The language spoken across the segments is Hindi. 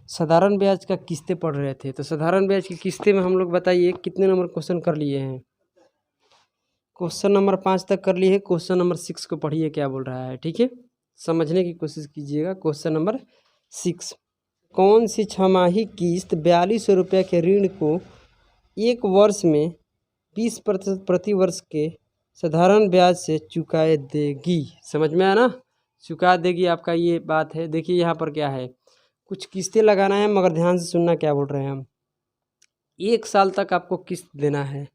साधारण ब्याज का किस्तें पढ़ रहे थे। तो साधारण ब्याज की किस्तें में हम लोग बताइए कितने नंबर क्वेश्चन कर लिए हैं। क्वेश्चन नंबर 5 तक कर लिए हैं। क्वेश्चन नंबर 6 को पढ़िए क्या बोल रहा है, ठीक है, समझने की कोशिश कीजिएगा। क्वेश्चन नंबर 6, कौन सी छमाही किस्त 4200 रुपये के ऋण को 1 वर्ष में 20% प्रति वर्ष के साधारण ब्याज से चुकाए देगी। समझ में आया ना, चुका देगी आपका ये बात है। देखिए यहाँ पर क्या है, कुछ किस्तें लगाना है, मगर ध्यान से सुनना क्या बोल रहे हैं हम। 1 साल तक आपको किस्त देना है,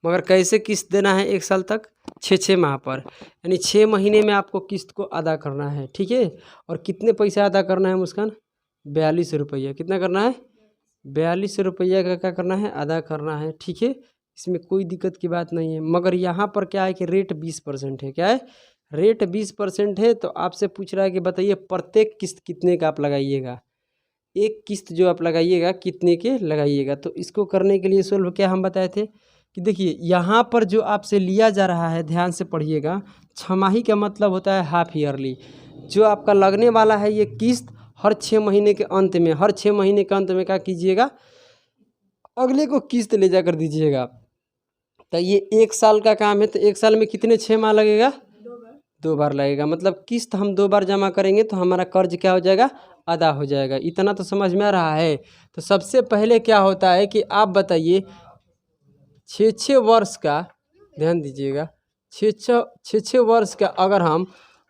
मगर कैसे किस्त देना है 1 साल तक, 6 माह पर, यानी 6 महीने में आपको किस्त को अदा करना है, ठीक है। और कितने पैसा अदा करना है मुस्कान, 4200 रुपया। कितना करना है, 4200 रुपया का क्या करना है, अदा करना है, ठीक है। इसमें कोई दिक्कत की बात नहीं है। मगर यहाँ पर क्या है कि रेट 20% है। क्या है, रेट 20% है। तो आपसे पूछ रहा है कि बताइए प्रत्येक किस्त कितने का आप लगाइएगा, एक किस्त जो आप लगाइएगा कितने के लगाइएगा। तो इसको करने के लिए सोल्व क्या हम बताए थे कि देखिए यहाँ पर जो आपसे लिया जा रहा है, ध्यान से पढ़िएगा, छमाही का मतलब होता है हाफ ईयरली। जो आपका लगने वाला है ये किस्त हर 6 महीने के अंत में, हर 6 महीने के अंत में क्या कीजिएगा, अगले को किस्त ले जाकर दीजिएगा। तो ये 1 साल का काम है, तो 1 साल में कितने 6 माह लगेगा, 2 बार लगेगा। मतलब किस्त हम 2 बार जमा करेंगे तो हमारा कर्ज क्या हो जाएगा, अदा हो जाएगा। इतना तो समझ में आ रहा है। तो सबसे पहले क्या होता है कि आप बताइए 6 वर्ष का, ध्यान दीजिएगा, 6 वर्ष का अगर हम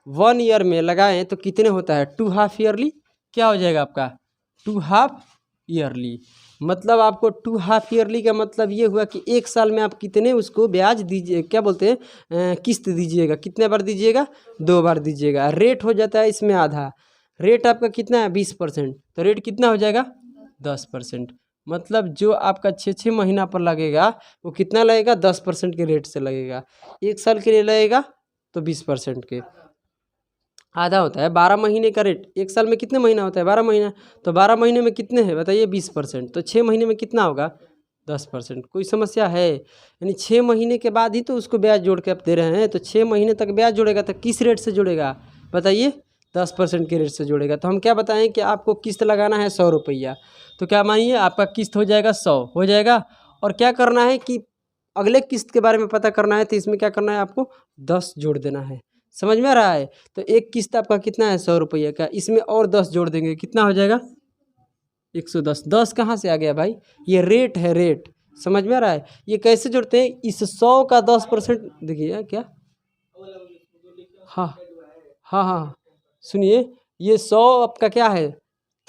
1 ईयर में लगाएं तो कितने होता है, 2 हाफ ईयरली। क्या हो जाएगा आपका, 2 हाफ ईयरली। मतलब आपको 2 हाफ ईयरली का मतलब ये हुआ कि 1 साल में आप कितने उसको ब्याज दीजिए, क्या बोलते हैं, किस्त दीजिएगा। कितने बार दीजिएगा, 2 बार दीजिएगा। रेट हो जाता है इसमें आधा, रेट आपका कितना है 20%, तो रेट कितना हो जाएगा 10%। मतलब जो आपका 6 महीना पर लगेगा वो कितना लगेगा, 10% के रेट से लगेगा। 1 साल के लिए लगेगा तो 20% के, आधा होता है 12 महीने का रेट। 1 साल में कितने महीना होता है, 12 महीना, तो 12 महीने में कितने हैं बताइए, 20%। तो 6 महीने में कितना होगा, 10%। कोई समस्या है, यानी 6 महीने के बाद ही तो उसको ब्याज जोड़ के आप दे रहे हैं। तो 6 महीने तक ब्याज जोड़ेगा तो किस रेट से जोड़ेगा बताइए, 10% के रेट से जोड़ेगा। तो हम क्या बताएं कि आपको किस्त लगाना है 100 रुपया, तो क्या मानिए आपका किस्त हो जाएगा 100 हो जाएगा। और क्या करना है कि अगले किस्त के बारे में पता करना है, तो इसमें क्या करना है, आपको 10 जोड़ देना है। समझ में आ रहा है। तो एक किस्त आपका कितना है 100 रुपये का, इसमें और 10 जोड़ देंगे, कितना हो जाएगा 110। 10 कहाँ से आ गया भाई, ये रेट है, रेट। समझ में आ रहा है। ये कैसे जोड़ते हैं, इस 100 का 10%, देखिए क्या, हाँ हाँ हाँ सुनिए, ये 100 आपका क्या है,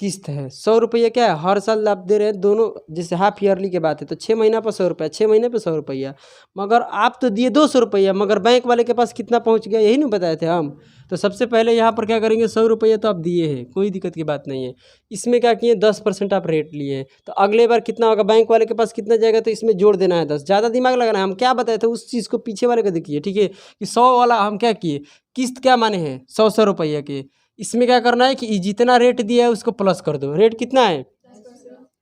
किस्त है। 100 रुपया क्या है, हर साल आप दे रहे हैं दोनों। जैसे हाफ ईयरली की बात है तो 6 महीना पर 100 रुपया, 6 महीने पर 100 रुपया। मगर आप तो दिए 200 रुपया, मगर बैंक वाले के पास कितना पहुंच गया, यही नहीं बताए थे हम। तो सबसे पहले यहाँ पर क्या करेंगे, 100 रुपया तो आप दिए हैं, कोई दिक्कत की बात नहीं है। इसमें क्या किए, 10% आप रेट लिए हैं। तो अगले बार कितना होगा, बैंक वाले के पास कितना जाएगा, तो इसमें जोड़ देना है 10। ज़्यादा दिमाग लगाना है। हम क्या बताए थे उस चीज़ को पीछे वाले को देखिए, ठीक है, कि 100 वाला हम क्या किए, किस्त क्या माने हैं 100 रुपया के। इसमें क्या करना है कि जितना रेट दिया है उसको प्लस कर दो। रेट कितना है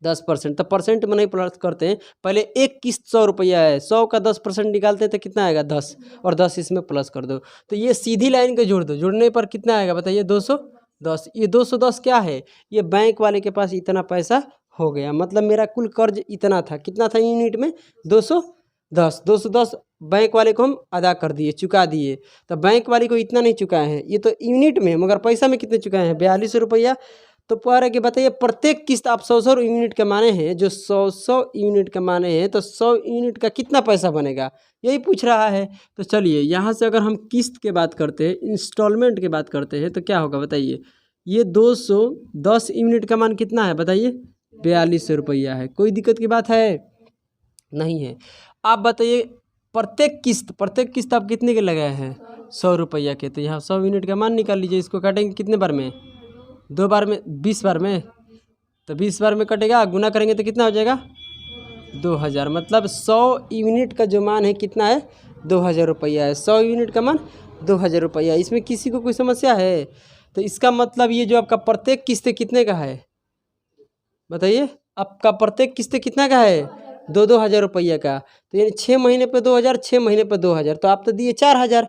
10%। तो परसेंट में नहीं प्लस करते हैं, पहले एक किस्त 100 रुपया है, 100 का 10% निकालते हैं तो कितना आएगा 10, और 10 इसमें प्लस कर दो। तो ये सीधी लाइन के जोड़ दो, जोड़ने पर कितना आएगा बताइए 210। ये 210 क्या है, ये बैंक वाले के पास इतना पैसा हो गया। मतलब मेरा कुल कर्ज इतना था, कितना था यूनिट में 210 बैंक वाले को हम अदा कर दिए, चुका दिए। तो बैंक वाले को इतना नहीं चुकाए हैं, ये तो यूनिट में, मगर पैसा में कितने चुकाए हैं 4200 रुपया। तो पर कि बताइए प्रत्येक किस्त आप 100 यूनिट का माने हैं, जो 100 यूनिट का माने हैं, तो 100 यूनिट का कितना पैसा बनेगा, यही पूछ रहा है। तो चलिए यहाँ से अगर हम किस्त के बात करते हैं, इंस्टॉलमेंट की बात करते हैं, तो क्या होगा बताइए, ये 210 यूनिट का मान कितना है बताइए, 4200 रुपया है। कोई दिक्कत की बात है नहीं है। आप बताइए प्रत्येक किस्त आप कितने के लगाए हैं 100 रुपया के। तो यहाँ 100 यूनिट का मान निकाल लीजिए। इसको काटेंगे कितने बार में, 2 बार में, 20 बार में। तो 20 बार में कटेगा, गुना करेंगे तो कितना हो जाएगा 2000। मतलब 100 यूनिट का जो मान है कितना है 2000 रुपया है। 100 यूनिट का मान 2000 रुपया। इसमें किसी को कोई समस्या है। तो इसका मतलब ये जो आपका प्रत्येक किस्त कितने का है बताइए, आपका प्रत्येक किस्त कितना का है 2-2 हज़ार रुपया का। तो यानी 6 महीने पे 2000, 6 महीने पे 2000, तो आप तो दिए 4000,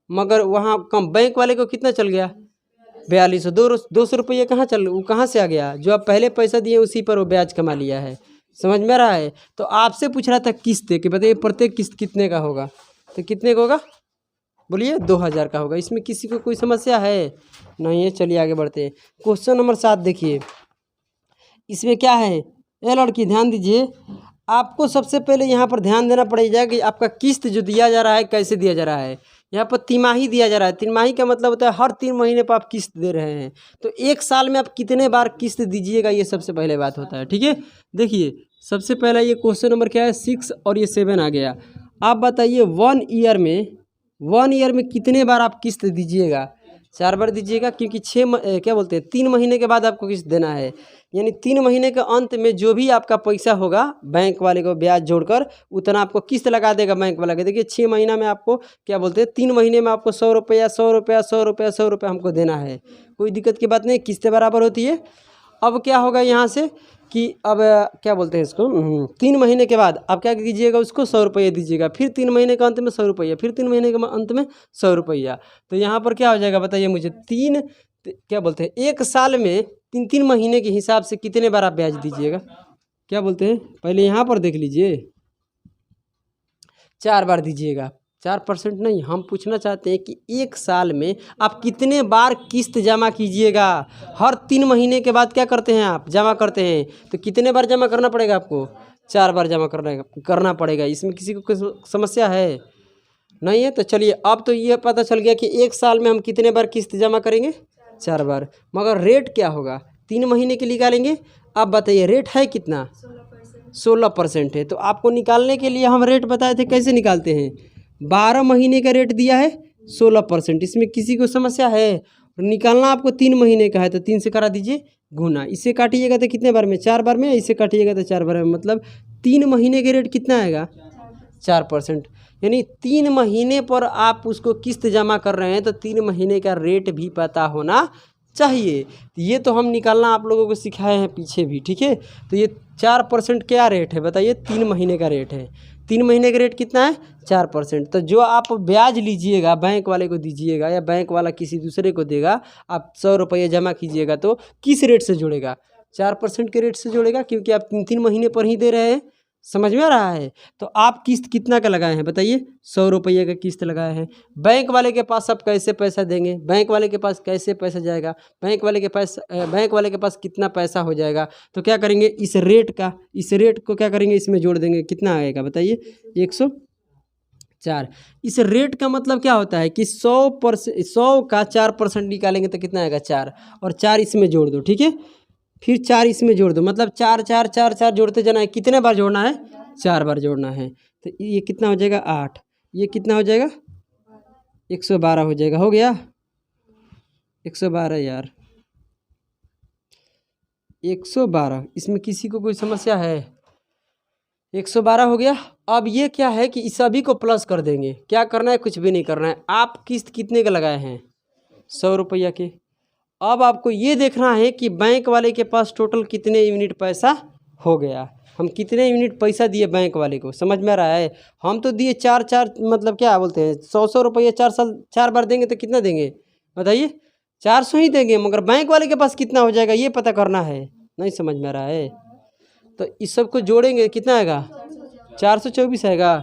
मगर वहाँ कम बैंक वाले को कितना चल गया 4200। 200 रुपये कहाँ चल, वो कहाँ से आ गया? जो आप पहले पैसा दिए उसी पर वो ब्याज कमा लिया है। समझ में आ रहा है? तो आपसे पूछ रहा था किस्त कि बताइए प्रत्येक किस्त कितने का होगा, तो कितने का होगा बोलिए? 2000 का होगा। इसमें किसी को कोई समस्या है? नहीं है। चलिए आगे बढ़ते हैं। क्वेश्चन नंबर 7 देखिए, इसमें क्या है? ये लड़की ध्यान दीजिए, आपको सबसे पहले यहाँ पर ध्यान देना पड़ेगा कि आपका किस्त जो दिया जा रहा है कैसे दिया जा रहा है। यहाँ पर तिमाही दिया जा रहा है। तिमाही का मतलब होता है हर 3 महीने पर आप किस्त दे रहे हैं। तो एक साल में आप कितने बार किस्त दीजिएगा, ये सबसे पहले बात होता है। ठीक है, देखिए सबसे पहला ये क्वेश्चन नंबर क्या है? 6 और ये 7 आ गया। आप बताइए 1 ईयर में कितने बार आप किस्त दीजिएगा? 4 बार दीजिएगा, क्योंकि क्या बोलते हैं 3 महीने के बाद आपको किस्त देना है। यानी 3 महीने के अंत में जो भी आपका पैसा होगा बैंक वाले को ब्याज जोड़कर उतना आपको किस्त लगा देगा बैंक वाला के। देखिए 6 महीना में आपको क्या बोलते हैं 3 महीने में आपको 100 रुपया 100 रुपया 100 रुपया 100 रुपया हमको देना है। कोई दिक्कत की बात नहीं, किस्तें बराबर होती है। अब क्या होगा यहाँ से कि अब क्या बोलते हैं इसको 3 महीने के बाद आप क्या कीजिएगा, उसको 100 रुपये दीजिएगा। फिर 3 महीने के अंत में 100 रुपया, फिर 3 महीने के अंत में 100 रुपया। तो यहाँ पर क्या हो जाएगा बताइए मुझे? क्या बोलते हैं एक साल में 3 महीने के हिसाब से कितने बार आप ब्याज दीजिएगा? क्या बोलते हैं पहले यहाँ पर देख लीजिए, 4 बार दीजिएगा। 4% नहीं, हम पूछना चाहते हैं कि एक साल में आप कितने बार किस्त जमा कीजिएगा। हर 3 महीने के बाद क्या करते हैं आप? जमा करते हैं। तो कितने बार जमा करना पड़ेगा आपको? 4 बार जमा करना पड़ेगा। इसमें किसी को कोई समस्या है? नहीं है। तो चलिए अब तो ये पता चल गया कि एक साल में हम कितने बार किस्त जमा करेंगे? 4 बार। मगर रेट क्या होगा? 3 महीने के निकालेंगे। आप बताइए रेट है कितना? 16% है। तो आपको निकालने के लिए हम रेट बताए थे, कैसे निकालते हैं? 12 महीने का रेट दिया है 16%। इसमें किसी को समस्या है? निकालना आपको 3 महीने का है तो 3 से करा दीजिए गुना। इसे काटिएगा तो कितने बार में? 4 बार में। इसे काटिएगा तो 4 बार में। मतलब 3 महीने के रेट कितना आएगा? 4%। यानी 3 महीने पर आप उसको किस्त जमा कर रहे हैं तो 3 महीने का रेट भी पता होना चाहिए। ये तो हम निकालना आप लोगों को सिखाए हैं पीछे भी। ठीक है, तो ये 4% क्या रेट है बताइए? 3 महीने का रेट है। 3 महीने का रेट कितना है? 4%। तो जो आप ब्याज लीजिएगा बैंक वाले को दीजिएगा या बैंक वाला किसी दूसरे को देगा, आप 100 रुपये जमा कीजिएगा तो किस रेट से जोड़ेगा? 4% के रेट से जोड़ेगा, क्योंकि आप 3 महीने पर ही दे रहे हैं। समझ में आ रहा है? तो आप किस्त कितना का लगाए हैं बताइए? 100 रुपये का किस्त लगाए हैं। बैंक वाले के पास आप कैसे पैसा देंगे? बैंक वाले के पास कैसे पैसा जाएगा? बैंक वाले के पास कितना पैसा हो जाएगा? तो क्या करेंगे, इस रेट को क्या करेंगे, इसमें जोड़ देंगे। कितना आएगा बताइए? 104। इस रेट का मतलब क्या होता है कि 100 का 4% निकालेंगे तो कितना आएगा? 4। और 4 इसमें जोड़ दो। ठीक है, फिर 4 इसमें जोड़ दो। मतलब 4 4 4 4 जोड़ते जाना है। कितने बार जोड़ना है? 4 बार जोड़ना है। तो ये कितना हो जाएगा? 8। ये कितना हो जाएगा? 112 हो जाएगा। हो गया 112 यार, 112। इसमें किसी को कोई समस्या है? 112 हो गया। अब ये क्या है कि इस सभी को प्लस कर देंगे। क्या करना है? कुछ भी नहीं करना है। आप किस्त कितने का लगाए हैं? 100 रुपया के। अब आपको ये देखना है कि बैंक वाले के पास टोटल कितने यूनिट पैसा हो गया। हम कितने यूनिट पैसा दिए बैंक वाले को? समझ में आ रहा है? हम तो दिए 4 मतलब क्या बोलते हैं 100 रुपये 4 बार देंगे तो कितना देंगे बताइए? 400 ही देंगे। मगर बैंक वाले के पास कितना हो जाएगा ये पता करना है। नहीं समझ में आ रहा है? तो इस सब को जोड़ेंगे कितना आएगा? 424 आएगा।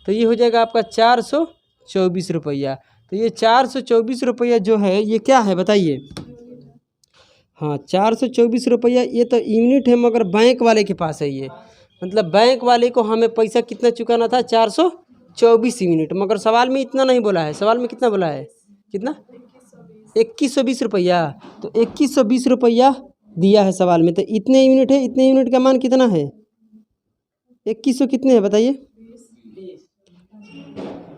तो ये हो जाएगा आपका 424 रुपया। तो ये 424 रुपया जो है ये क्या है बताइए? हाँ, 424 रुपया ये तो यूनिट है, मगर बैंक वाले के पास है ये। मतलब बैंक वाले को हमें पैसा कितना चुकाना था? 424 यूनिट। मगर सवाल में इतना नहीं बोला है। सवाल में कितना बोला है? कितना? 2120 रुपया। तो 2120 रुपया दिया है सवाल में। तो इतने यूनिट है, इतने यूनिट का मान कितना है? 2100 कितने है बताइए?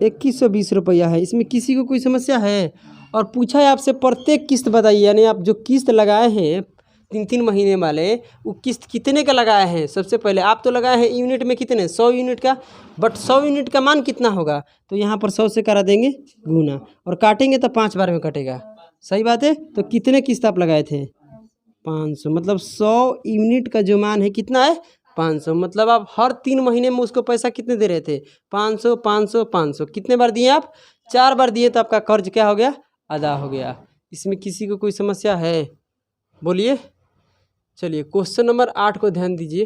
2120 रुपया है। इसमें किसी को कोई समस्या है? और पूछा है आपसे प्रत्येक किस्त बताइए। यानी आप जो किस्त लगाए हैं 3 महीने वाले, वो किस्त कितने का लगाए हैं? सबसे पहले आप तो लगाए हैं यूनिट में कितने? 100 यूनिट का। बट 100 यूनिट का मान कितना होगा? तो यहाँ पर 100 से करा देंगे गुना, और काटेंगे तो 5 बार में कटेगा। सही बात है। तो कितने किस्त आप लगाए थे? 500। मतलब 100 यूनिट का जो मान है कितना है? 500। मतलब आप हर 3 महीने में उसको पैसा कितने दे रहे थे? 500 500 500। कितने बार दिए आप? 4 बार दिए। तो आपका कर्ज क्या हो गया? अदा हो गया। इसमें किसी को कोई समस्या है? बोलिए। चलिए क्वेश्चन नंबर 8 को ध्यान दीजिए।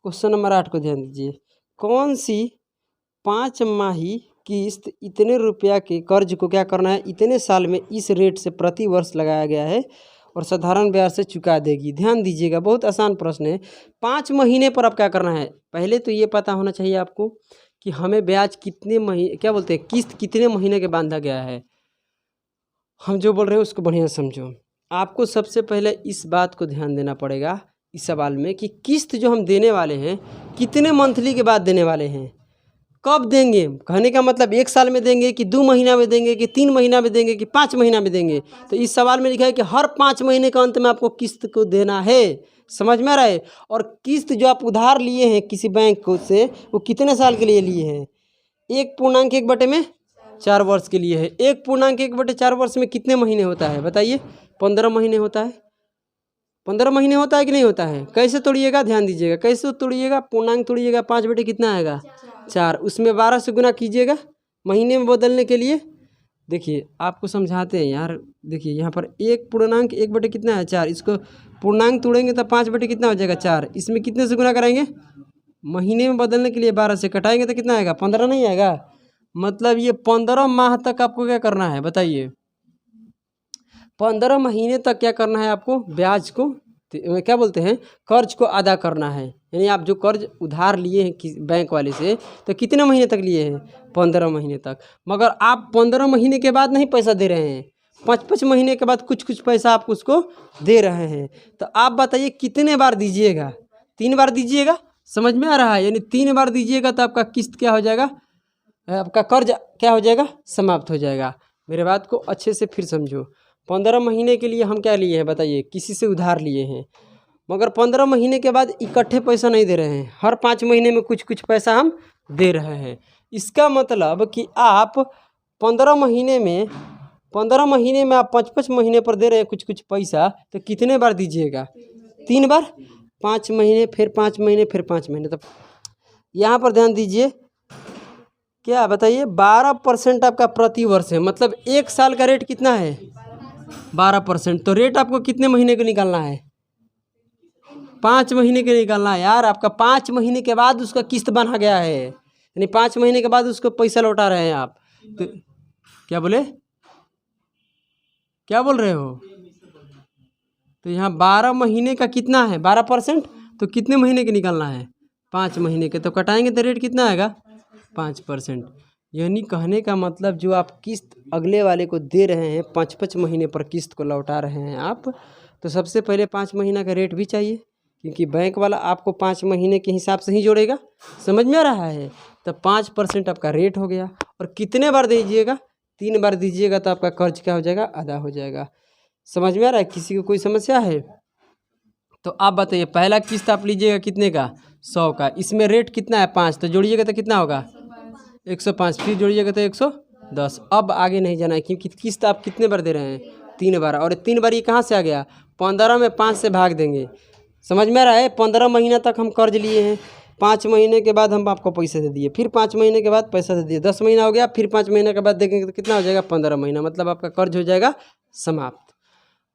क्वेश्चन नंबर 8 को ध्यान दीजिए। कौन सी 5 माही किस्त इतने रुपया के कर्ज को क्या करना है, इतने साल में इस रेट से प्रति वर्ष लगाया गया है और साधारण ब्याज से चुका देगी? ध्यान दीजिएगा, बहुत आसान प्रश्न है। 5 महीने पर अब क्या करना है, पहले तो ये पता होना चाहिए आपको कि हमें ब्याज कितने महीने, क्या बोलते हैं, किस्त कितने महीने के बांधा गया है। हम जो बोल रहे हैं उसको बढ़िया समझो। आपको सबसे पहले इस बात को ध्यान देना पड़ेगा इस सवाल में कि किस्त जो हम देने वाले हैं कितने मंथली के बाद देने वाले हैं, कब देंगे। कहने का मतलब 1 साल में देंगे कि 2 महीना में देंगे कि 3 महीना में देंगे कि 5 महीना में देंगे। तो इस सवाल में लिखा है कि हर 5 महीने के अंत में आपको किस्त को देना है। समझ में आ रहा है? और किस्त जो आप उधार लिए हैं किसी बैंक को से, वो कितने साल के लिए लिए हैं? 1.1/4 वर्ष के लिए है। 1.1/4 वर्ष में कितने महीने होता है बताइए? 15 महीने होता है। 15 महीने होता है कि नहीं होता है? कैसे तोड़िएगा, ध्यान दीजिएगा, कैसे तोड़िएगा, पूर्णांक तोड़िएगा। 5 बटे कितना आएगा? 4। उसमें 12 से गुना कीजिएगा महीने में बदलने के लिए। देखिए आपको समझाते हैं यार। देखिए यहाँ पर 1 बटे कितना है? 4। इसको पूर्णांक तोड़ेंगे तो 5 बटे कितना हो जाएगा? 4। इसमें कितने से गुना करेंगे? महीने में बदलने के लिए 12 से कटाएंगे तो कितना आएगा? 15 नहीं आएगा? मतलब ये 15 माह तक आपको क्या करना है बताइए? 15 महीने तक क्या करना है आपको? ब्याज को, क्या बोलते हैं, कर्ज को अदा करना है। यानी आप जो कर्ज उधार लिए हैं बैंक वाले से, तो कितने महीने तक लिए हैं? 15 महीने तक। मगर आप 15 महीने के बाद नहीं पैसा दे रहे हैं, 5-5 महीने के बाद कुछ पैसा आप उसको दे रहे हैं। तो आप बताइए कितने बार दीजिएगा? 3 बार दीजिएगा। समझ में आ रहा है? यानी 3 बार दीजिएगा तो आपका किस्त क्या हो जाएगा, आपका कर्ज क्या हो जाएगा? समाप्त हो जाएगा। मेरे बात को अच्छे से फिर समझो। 15 महीने के लिए हम क्या लिए हैं बताइए? किसी से उधार लिए हैं, मगर 15 महीने के बाद इकट्ठे पैसा नहीं दे रहे हैं, हर 5 महीने में कुछ पैसा हम दे रहे हैं। इसका मतलब कि आप 15 महीने में आप 5-5 महीने पर दे रहे हैं कुछ पैसा, तो कितने बार दीजिएगा? 3 बार। 5 महीने फिर 5 महीने फिर 5 महीने। तो यहाँ पर ध्यान दीजिए, क्या बताइए? 12% आपका प्रति वर्ष है। मतलब 1 साल का रेट कितना है? 12%। तो रेट आपको कितने महीने का निकालना है? 5 महीने के निकालना है यार। आपका 5 महीने के बाद उसका किस्त बना गया है, यानी 5 महीने के बाद उसको पैसा लौटा रहे हैं आप। तो क्या बोले, क्या बोल रहे हो? तो यहाँ 12 महीने का कितना है? 12%। तो कितने महीने के निकालना है? 5 महीने के। तो कटाएंगे तो रेट कितना आएगा? 5%। यानी कहने का मतलब जो आप किस्त अगले वाले को दे रहे हैं, 5-5 महीने पर किस्त को लौटा रहे हैं आप, तो सबसे पहले 5 महीना का रेट भी चाहिए, क्योंकि बैंक वाला आपको 5 महीने के हिसाब से ही जोड़ेगा। समझ में आ रहा है? तो 5% आपका रेट हो गया। और कितने बार दीजिएगा? 3 बार दीजिएगा तो आपका कर्ज क्या हो जाएगा? अदा हो जाएगा। समझ में आ रहा है? किसी को कोई समस्या है? तो आप बताइए, पहला किस्त आप लीजिएगा कितने का? 100 का। इसमें रेट कितना है? 5। तो जोड़िएगा तो कितना होगा? 105। फिर जोड़िएगा तो 110। अब आगे नहीं जाना है, क्योंकि किस्त आप कितने बार दे रहे हैं? 3 बार। और 3 बार ये कहाँ से आ गया? 15 में 5 से भाग देंगे। समझ में आ रहा है? 15 महीना तक हम कर्ज लिए हैं, 5 महीने के बाद हम आपको पैसे दे दिए, फिर 5 महीने के बाद पैसा दे दिए, 10 महीना हो गया, फिर 5 महीने के बाद देखेंगे तो कितना हो जाएगा? 15 महीना। मतलब आपका कर्ज हो जाएगा समाप्त।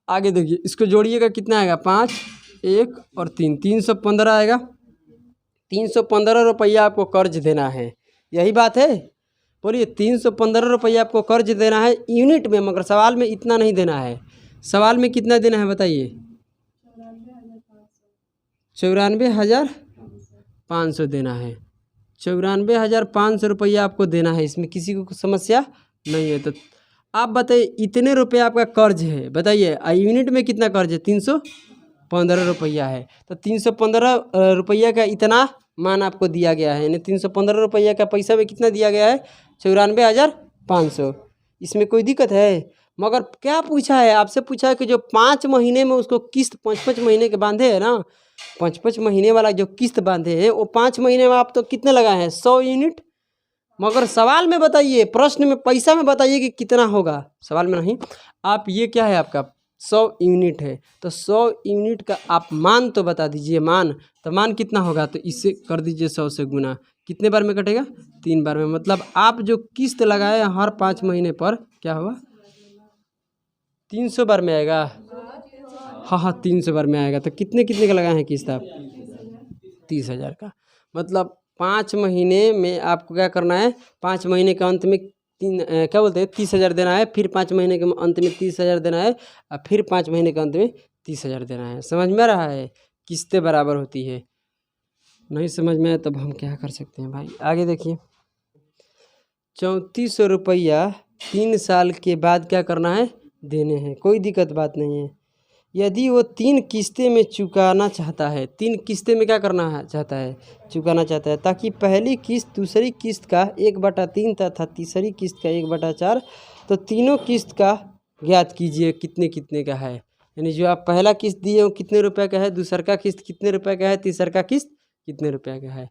आगे देखिए, इसको जोड़िएगा कितना आएगा? 5, 1 और 3, 315 आएगा। 315 रुपया आपको कर्ज देना है। यही बात है? बोलिए, 315 रुपया आपको कर्ज देना है यूनिट में, मगर सवाल में इतना नहीं देना है। सवाल में कितना देना है बताइए? 94,500 देना है। 94,500 रुपया आपको देना है। इसमें किसी को समस्या नहीं है। तो आप बताइए, इतने रुपये आपका कर्ज है, बताइए यूनिट में कितना कर्ज है? 315 रुपया है। तो 315 रुपया का इतना मान आपको दिया गया है, यानी 315 रुपया का पैसा में कितना दिया गया है? 94,500। इसमें कोई दिक्कत है? मगर क्या पूछा है आपसे? पूछा है कि जो 5 महीने में उसको किस्त 5-5 महीने के बांधे हैं ना, 5-5 महीने वाला जो किस्त बांधे हैं, वो 5 महीने में आप तो कितने लगाए हैं? 100 यूनिट। मगर सवाल में बताइए, प्रश्न में पैसा में बताइए कि कितना होगा। सवाल में नहीं। आप ये क्या है आपका 100 यूनिट है, तो 100 यूनिट का आप मान तो बता दीजिए, मान तो मान कितना होगा, तो इससे कर दीजिए 100 से गुना, कितने बार में कटेगा, 3 बार में। मतलब आप जो किस्त लगाए हर 5 महीने पर क्या होगा, 300 बार में आएगा। हाँ 300 बार में आएगा। तो कितने कितने का लगाए हैं किस्त आप, 30,000 का। मतलब 5 महीने में आपको क्या करना है, 5 महीने के अंत में क्या बोलते हैं 30,000 देना है, फिर 5 महीने के अंत में 30,000 देना है, और फिर 5 महीने के अंत में 30,000 देना है। समझ में आ रहा है, किस्तें बराबर होती है। नहीं समझ में आए तब हम क्या कर सकते हैं भाई, आगे देखिए। 3400 रुपया 3 साल के बाद क्या करना है, देने हैं, कोई दिक्कत बात नहीं है। यदि वो 3 किस्तें में चुकाना चाहता है, 3 किस्तें में क्या करना है चाहता है, चुकाना चाहता है, ताकि पहली किस्त दूसरी किस्त का 1/3 तथा तीसरी किस्त का 1/4, तो तीनों किस्त का ज्ञात कीजिए कितने कितने का है। यानी जो आप पहला किस्त दिए हो कितने रुपए का है, दूसर का किस्त कितने रुपए का है, तीसर का किस्त कितने रुपए का है।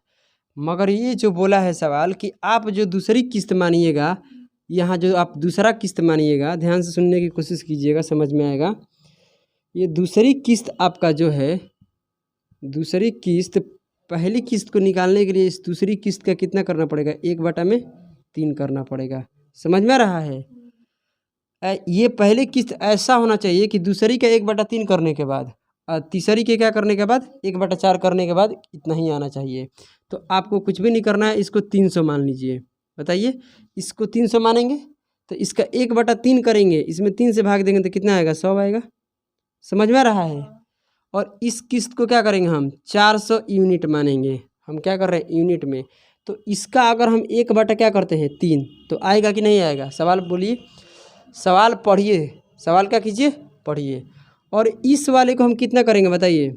मगर ये जो बोला है सवाल कि आप जो दूसरी किस्त मानिएगा, यहाँ जो आप दूसरा किस्त मानिएगा, ध्यान से सुनने की कोशिश कीजिएगा, समझ में आएगा। ये दूसरी किस्त आपका जो है, दूसरी किस्त पहली किस्त को निकालने के लिए इस दूसरी किस्त का कितना करना पड़ेगा, 1/3 करना पड़ेगा। समझ में आ रहा है। ये पहली किस्त ऐसा होना चाहिए कि दूसरी का 1/3 करने के बाद और तीसरी के क्या करने के बाद 1/4 करने के बाद इतना ही आना चाहिए। तो आपको कुछ भी नहीं करना है, इसको 300 मान लीजिए। बताइए, इसको 300 मानेंगे तो इसका 1/3 करेंगे, इसमें 3 से भाग देंगे तो कितना आएगा, 100 आएगा। समझ में आ रहा है। और इस किस्त को क्या करेंगे, हम 400 यूनिट मानेंगे। हम क्या कर रहे हैं, यूनिट में। तो इसका अगर हम 1/3 क्या करते हैं, 3, तो आएगा कि नहीं आएगा। सवाल बोलिए, सवाल पढ़िए, सवाल क्या कीजिए, पढ़िए। और इस वाले को हम कितना करेंगे बताइए,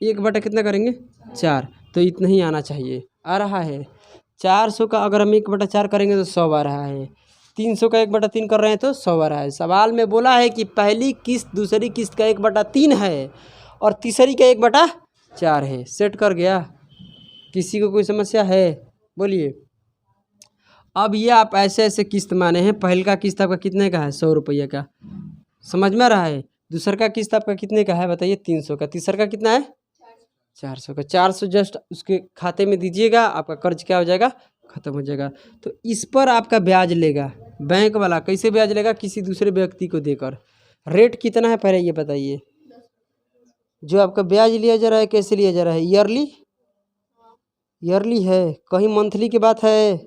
1/3 कितना करेंगे, 4, तो इतना ही आना चाहिए। आ रहा है। 400 का अगर हम 1/4 करेंगे तो 100 आ रहा है। 300 का 1/3 कर रहे हैं तो 100 आ रहा है। सवाल में बोला है कि पहली किस्त दूसरी किस्त का 1/3 है और तीसरी का 1/4 है। सेट कर गया। किसी को कोई समस्या है, बोलिए। अब ये आप ऐसे ऐसे किस्त माने हैं। पहल का किस्त आपका कितने का है, 100 रुपये का। समझ में आ रहा है। दूसर का किस्त आपका कितने का है बताइए, 300 का। तीसर का कितना है, 400 का। 400 जस्ट उसके खाते में दीजिएगा, आपका कर्ज क्या हो जाएगा, ख़त्म हो जाएगा। तो इस पर आपका ब्याज लेगा बैंक वाला। कैसे ब्याज लेगा, किसी दूसरे व्यक्ति को देकर। रेट कितना है पहले ये बताइए। जो आपका ब्याज लिया जा रहा है कैसे लिया जा रहा है, ईयरली, ईयरली है, कहीं मंथली की बात है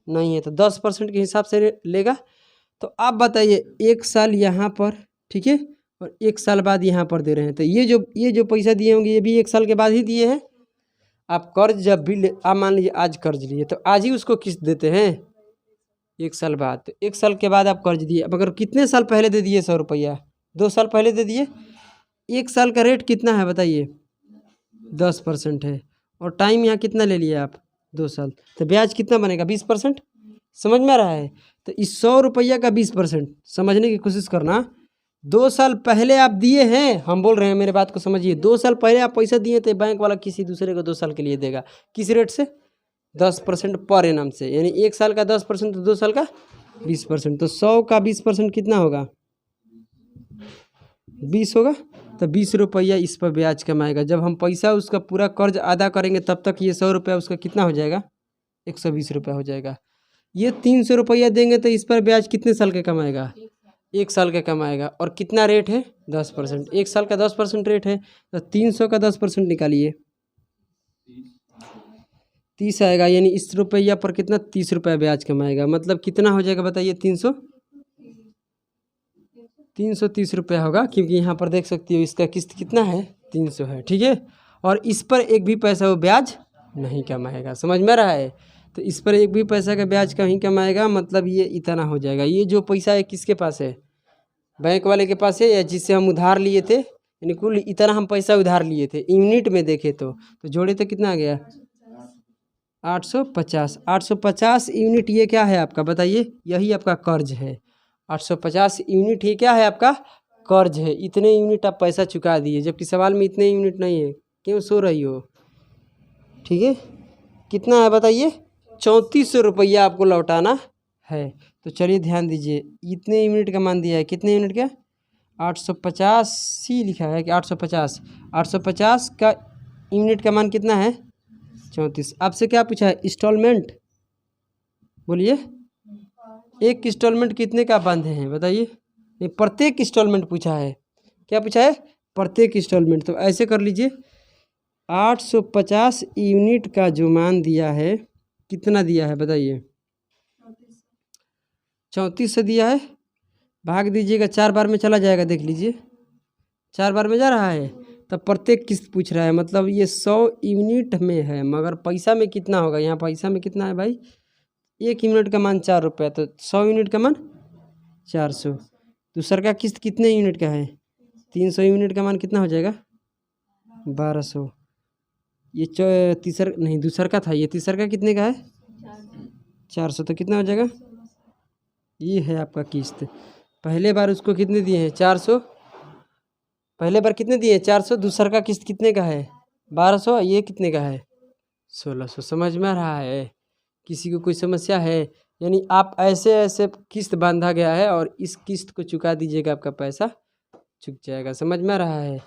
नहीं है। तो 10% के हिसाब से लेगा। तो आप बताइए, 1 साल यहाँ पर, ठीक है, और 1 साल बाद यहाँ पर दे रहे हैं। तो ये जो पैसा दिए होंगे ये भी 1 साल के बाद ही दिए हैं। आप कर्ज जब भी ले, आप मान लीजिए आज कर्ज लिए तो आज ही उसको किस्त देते हैं 1 साल बाद। तो 1 साल के बाद आप कर्ज दिए। अब अगर कितने साल पहले दे दिए 100 रुपया, 2 साल पहले दे दिए, 1 साल का रेट कितना है बताइए, 10% है। और टाइम यहाँ कितना ले लिया आप, 2 साल। तो ब्याज कितना बनेगा, 20%। समझ में आ रहा है। तो इस 100 रुपया का 20% समझने की कोशिश करना। 2 साल पहले आप दिए हैं, हम बोल रहे हैं, मेरे बात को समझिए। 2 साल पहले आप पैसा दिए थे, बैंक वाला किसी दूसरे को 2 साल के लिए देगा। किस रेट से, 10% पर एनम से। यानी 1 साल का 10% तो 2 साल का 20%। तो 100 का 20% कितना होगा, 20 होगा। तो 20 रुपया इस पर ब्याज कमाएगा। जब हम पैसा उसका पूरा कर्ज अदा करेंगे तब तक ये 100 रुपया उसका कितना हो जाएगा, 120 रुपया हो जाएगा। ये 300 रुपया देंगे तो इस पर ब्याज कितने साल का कमाएगा, 1 साल का कमाएगा। और कितना रेट है, 10%। 1 साल का 10% रेट है। तो 300 का 10% निकालिए, 30 आएगा। यानी इस रुपया पर कितना, 30 रुपया ब्याज कमाएगा। मतलब कितना हो जाएगा बताइए, 330 रुपया होगा। क्योंकि यहाँ पर देख सकती हो इसका किस्त कितना है, 300 है, ठीक है। और इस पर एक भी पैसा वो ब्याज नहीं कमाएगा। समझ में आ रहा है। तो इस पर एक भी पैसा का ब्याज कहीं कमाएगा। मतलब ये इतना हो जाएगा। ये जो पैसा है किसके पास है, बैंक वाले के पास है, या जिससे हम उधार लिए थे। यानी कुल इतना हम पैसा उधार लिए थे। यूनिट में देखे तो जोड़े तो कितना आ गया, 850। 850 यूनिट ये क्या है आपका बताइए, यही आपका कर्ज है। 850 यूनिट ही क्या है, आपका कर्ज है। इतने यूनिट आप पैसा चुका दिए, जबकि सवाल में इतने यूनिट नहीं है। क्यों सो रही हो, ठीक है। कितना है बताइए, 3400 रुपया आपको लौटाना है। तो चलिए ध्यान दीजिए, इतने यूनिट का मान दिया है। कितने यूनिट का, 850 ही लिखा है कि 850, 850 का यूनिट का मान कितना है 34। आपसे क्या पूछा है इंस्टॉलमेंट, बोलिए एक इंस्टॉलमेंट कितने का बांधे हैं बताइए। नहीं, प्रत्येक इंस्टॉलमेंट पूछा है। क्या पूछा है, प्रत्येक इंस्टॉलमेंट। तो ऐसे कर लीजिए 850 यूनिट का जो मान दिया है कितना दिया है बताइए, 34 से दिया है। भाग दीजिएगा, 4 बार में चला जाएगा, देख लीजिए 4 बार में जा रहा है। तब प्रत्येक किस्त पूछ रहा है, मतलब ये 100 यूनिट में है, मगर पैसा में कितना होगा, यहाँ पैसा में कितना है भाई, एक यूनिट का मान 4 रुपये, तो 100 यूनिट का मान 400। दूसर का किस्त कितने यूनिट का है 300 यूनिट का मान कितना हो जाएगा 1200। ये तीसर नहीं दूसर का था, ये तीसर का कितने का है 400, तो कितना हो जाएगा, ये है आपका किस्त। पहले बार उसको कितने दिए हैं 400, पहले बार कितने दिए 400, दूसर का किस्त कितने का है 1200, ये कितने का है 1600। समझ में आ रहा है, किसी को कोई समस्या है, यानी आप ऐसे ऐसे किस्त बांधा गया है और इस किस्त को चुका दीजिएगा, आपका पैसा चुक जाएगा। समझ में आ रहा है,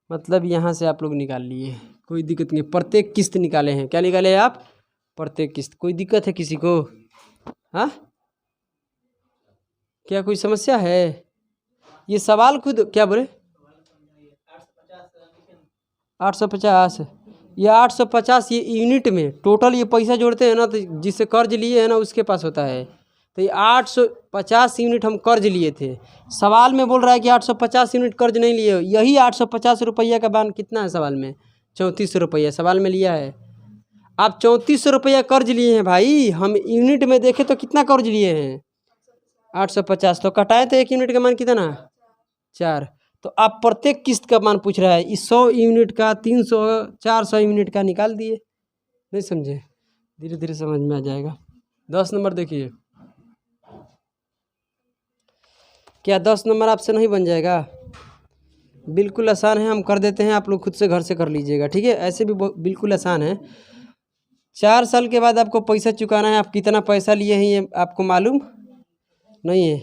मतलब यहाँ से आप लोग निकाल लिए, कोई दिक्कत नहीं। प्रत्येक किस्त निकाले हैं, क्या निकाले हैं आप, प्रत्येक किस्त। कोई दिक्कत है किसी को, हाँ क्या कोई समस्या है, ये सवाल खुद क्या बोले 850, ये 850 ये यूनिट में टोटल ये पैसा जोड़ते हैं ना, तो जिससे कर्ज लिए हैं ना उसके पास होता है। तो ये 850 यूनिट हम कर्ज लिए थे, सवाल में बोल रहा है कि 850 यूनिट कर्ज नहीं लिए, यही 850 रुपया का बान कितना है सवाल में 3400 रुपया सवाल में लिया है। आप 3400 रुपया कर्ज लिए हैं भाई, हम यूनिट में देखें तो कितना कर्ज लिए हैं 850, तो कटाए तो एक यूनिट का मान कितना 4। तो आप प्रत्येक किस्त का मान पूछ रहा है, इस 100 यूनिट का 300 400 यूनिट का निकाल दिए। नहीं समझे, धीरे धीरे समझ में आ जाएगा। 10 नंबर देखिए, क्या 10 नंबर आपसे नहीं बन जाएगा, बिल्कुल आसान है, हम कर देते हैं, आप लोग खुद से घर से कर लीजिएगा, ठीक है। ऐसे भी बिल्कुल आसान है। 4 साल के बाद आपको पैसा चुकाना है, आप कितना पैसा लिए हैं ये आपको मालूम नहीं है,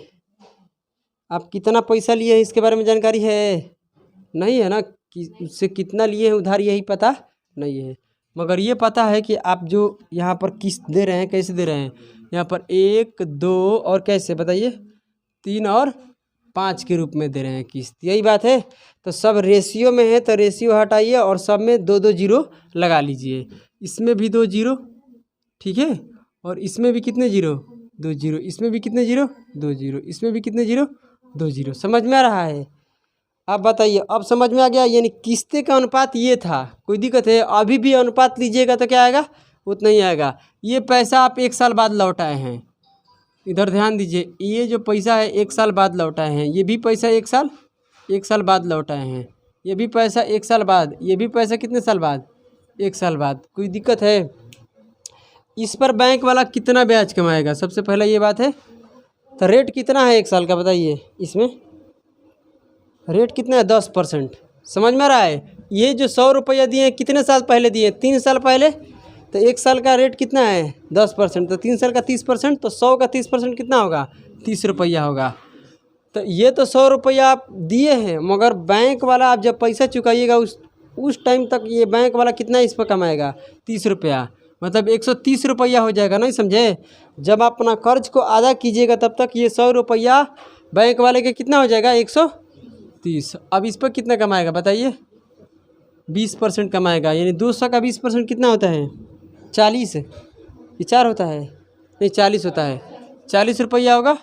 आप कितना पैसा लिए हैं इसके बारे में जानकारी है नहीं है ना, कि उससे कितना लिए हैं उधार यही पता नहीं है, मगर ये पता है कि आप जो यहाँ पर किस्त दे रहे हैं कैसे दे रहे हैं, यहाँ पर 1 2 और कैसे बताइए 3 और 5 के रूप में दे रहे हैं किस्त, यही बात है। तो सब रेशियो में है, तो रेशियो हटाइए और सब में 2 2 जीरो लगा लीजिए, इसमें भी 2 जीरो, ठीक है, और इसमें भी कितने जीरो 2 जीरो, इसमें भी कितने जीरो 2 जीरो, इसमें भी कितने जीरो 2 जीरो। समझ में आ रहा है, अब बताइए, अब समझ में आ गया, यानी किस्ते का अनुपात ये था। कोई दिक्कत है, अभी भी अनुपात लीजिएगा तो क्या आएगा उतना ही आएगा। ये पैसा आप 1 साल बाद लौटाए हैं, इधर ध्यान दीजिए, ये जो पैसा है 1 साल बाद लौटाए हैं, ये भी पैसा 1 साल बाद लौटाए हैं, ये भी पैसा 1 साल बाद, ये भी पैसा कितने साल बाद 1 साल बाद। कोई दिक्कत है, इस पर बैंक वाला कितना ब्याज कमाएगा, सबसे पहला ये बात है। तो रेट कितना है 1 साल का बताइए, इसमें रेट कितना है 10%। समझ में आ रहा है, ये जो 100 रुपया दिए कितने साल पहले दिए 3 साल पहले, तो 1 साल का रेट कितना है 10%, तो 3 साल का 30%, तो 100 का 30% कितना होगा 30 रुपया होगा। तो ये तो 100 रुपया आप दिए हैं, मगर बैंक वाला आप जब पैसा चुकाइएगा उस टाइम तक ये बैंक वाला कितना इस पर कमाएगा 30 रुपया, मतलब 130 रुपया हो जाएगा। नहीं समझे, जब आप अपना कर्ज को अदा कीजिएगा तब तक ये 100 रुपया बैंक वाले के कितना हो जाएगा 130। अब इस पर कितना कमाएगा बताइए 20% कमाएगा, यानी 200 का 20% कितना होता है 40, ये 4 होता है नहीं 40 होता है, 40 रुपया होगा,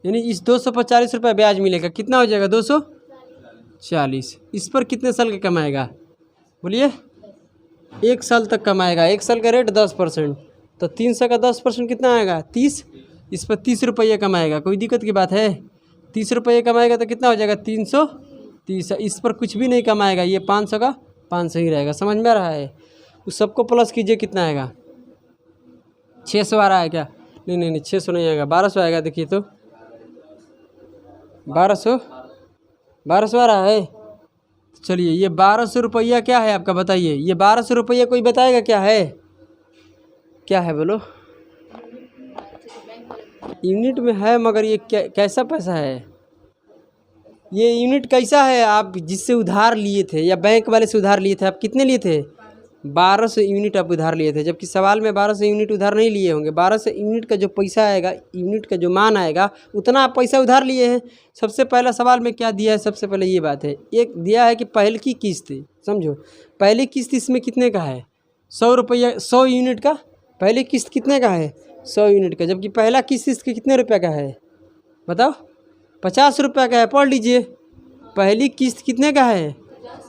यानी इस 200 पर 40 रुपये ब्याज मिलेगा, कितना हो जाएगा 240। इस पर कितने साल का कमाएगा बोलिए 1 साल तक कमाएगा, 1 साल का रेट 10%, तो 300 का 10% कितना आएगा 30, इस पर 30 रुपया कमाएगा। कोई दिक्कत की बात है, 30 रुपये कमाएगा तो कितना हो जाएगा 330, इस पर कुछ भी नहीं कमाएगा, ये 500 का 500 ही रहेगा। समझ में आ रहा है, उस सबको प्लस कीजिए कितना आएगा 600 आ रहा है क्या, नहीं नहीं नहीं 600 नहीं आएगा 1200 आएगा, देखिए तो 1200 आ रहा है। चलिए ये 1200 रुपया क्या है आपका बताइए, ये 1200 रुपया कोई बताएगा क्या है, क्या है बोलो, यूनिट में है, मगर ये कैसा पैसा है ये यूनिट कैसा है, आप जिससे उधार लिए थे या बैंक वाले से उधार लिए थे, आप कितने लिए थे? 1200 यूनिट आप उधार लिए थे, जबकि सवाल में 1200 यूनिट उधार नहीं लिए होंगे। 1200 यूनिट का जो पैसा आएगा, यूनिट का जो मान आएगा, उतना आप पैसा उधार लिए हैं। सबसे पहला सवाल में क्या दिया है, सबसे पहले ये बात है, एक दिया है कि पहले की किस्त, समझो पहली किस्त इसमें कितने का है, 100 रुपया, 100 यूनिट का पहली किस्त कितने का है, 100 यूनिट का, जबकि पहला किस्त इसके कितने रुपये का है, बताओ? 50 रुपये का है। पढ़ लीजिए, पहली किस्त कितने का है,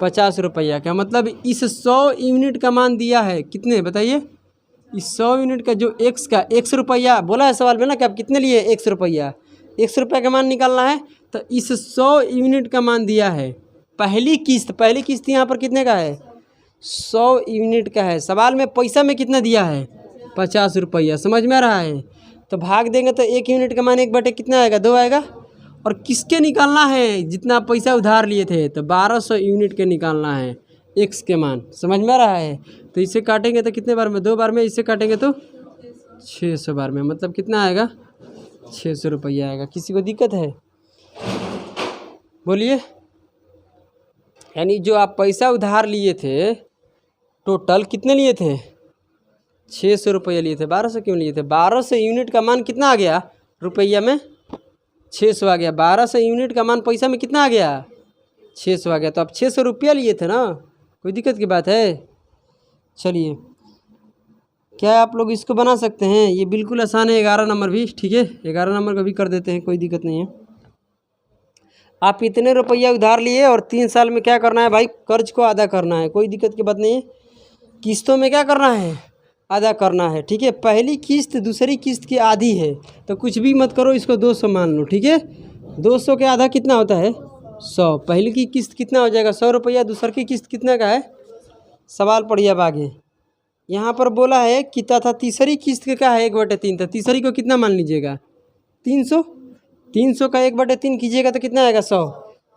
50 रुपया का। मतलब इस 100 यूनिट का मान दिया है कितने, बताइए? इस 100 यूनिट का जो एक्स का 100 रुपया बोला है सवाल में ना कि आप कितने लिए, 100 रुपया, 100 रुपये का मान निकालना है। तो इस 100 यूनिट का मान दिया है पहली किस्त यहाँ पर कितने का है, 100 यूनिट का है। सवाल में पैसा में कितना दिया है, 50 रुपया। समझ में आ रहा है? तो भाग देंगे तो 1 यूनिट का मान 1/, कितना आएगा, 2 आएगा। और किसके निकालना है, जितना पैसा उधार लिए थे, तो 1200 यूनिट के निकालना है, एक्स के मान। समझ में आ रहा है? तो इसे काटेंगे तो कितने बार में, 2 बार में। इसे काटेंगे तो 600 बार में, मतलब कितना आएगा, 600 रुपया आएगा। किसी को दिक्कत है, बोलिए? यानी जो आप पैसा उधार लिए थे, टोटल कितने लिए थे, 600 रुपया लिए थे। 1200 क्यों लिए थे, 1200 यूनिट का मान कितना आ गया, रुपया में 600 आ गया। 1200 यूनिट का मान पैसा में कितना आ गया, 600 आ गया। तो आप 600 रुपया लिए थे ना, कोई दिक्कत की बात है? चलिए, क्या आप लोग इसको बना सकते हैं? ये बिल्कुल आसान है। 11 नंबर भी ठीक है, 11 नंबर का भी कर देते हैं, कोई दिक्कत नहीं है। आप इतने रुपया उधार लिए और 3 साल में क्या करना है भाई, कर्ज को अदा करना है। कोई दिक्कत की बात नहीं है। किस्तों में क्या करना है, अदा करना है, ठीक है। पहली किस्त दूसरी किस्त की आधी है, तो कुछ भी मत करो, इसको 200 मान लो, ठीक है। 200 के आधा कितना होता है, 100। पहली की किस्त कितना हो जाएगा, 100 रुपया। दूसरी की किस्त कितना का है, सवाल पढ़िए अब आगे। यहाँ पर बोला है कि तथा तीसरी किस्त का क्या है, 1/3। तो तीसरी को कितना मान लीजिएगा, 300। 300 का 1/3 कीजिएगा तो कितना आएगा, 100।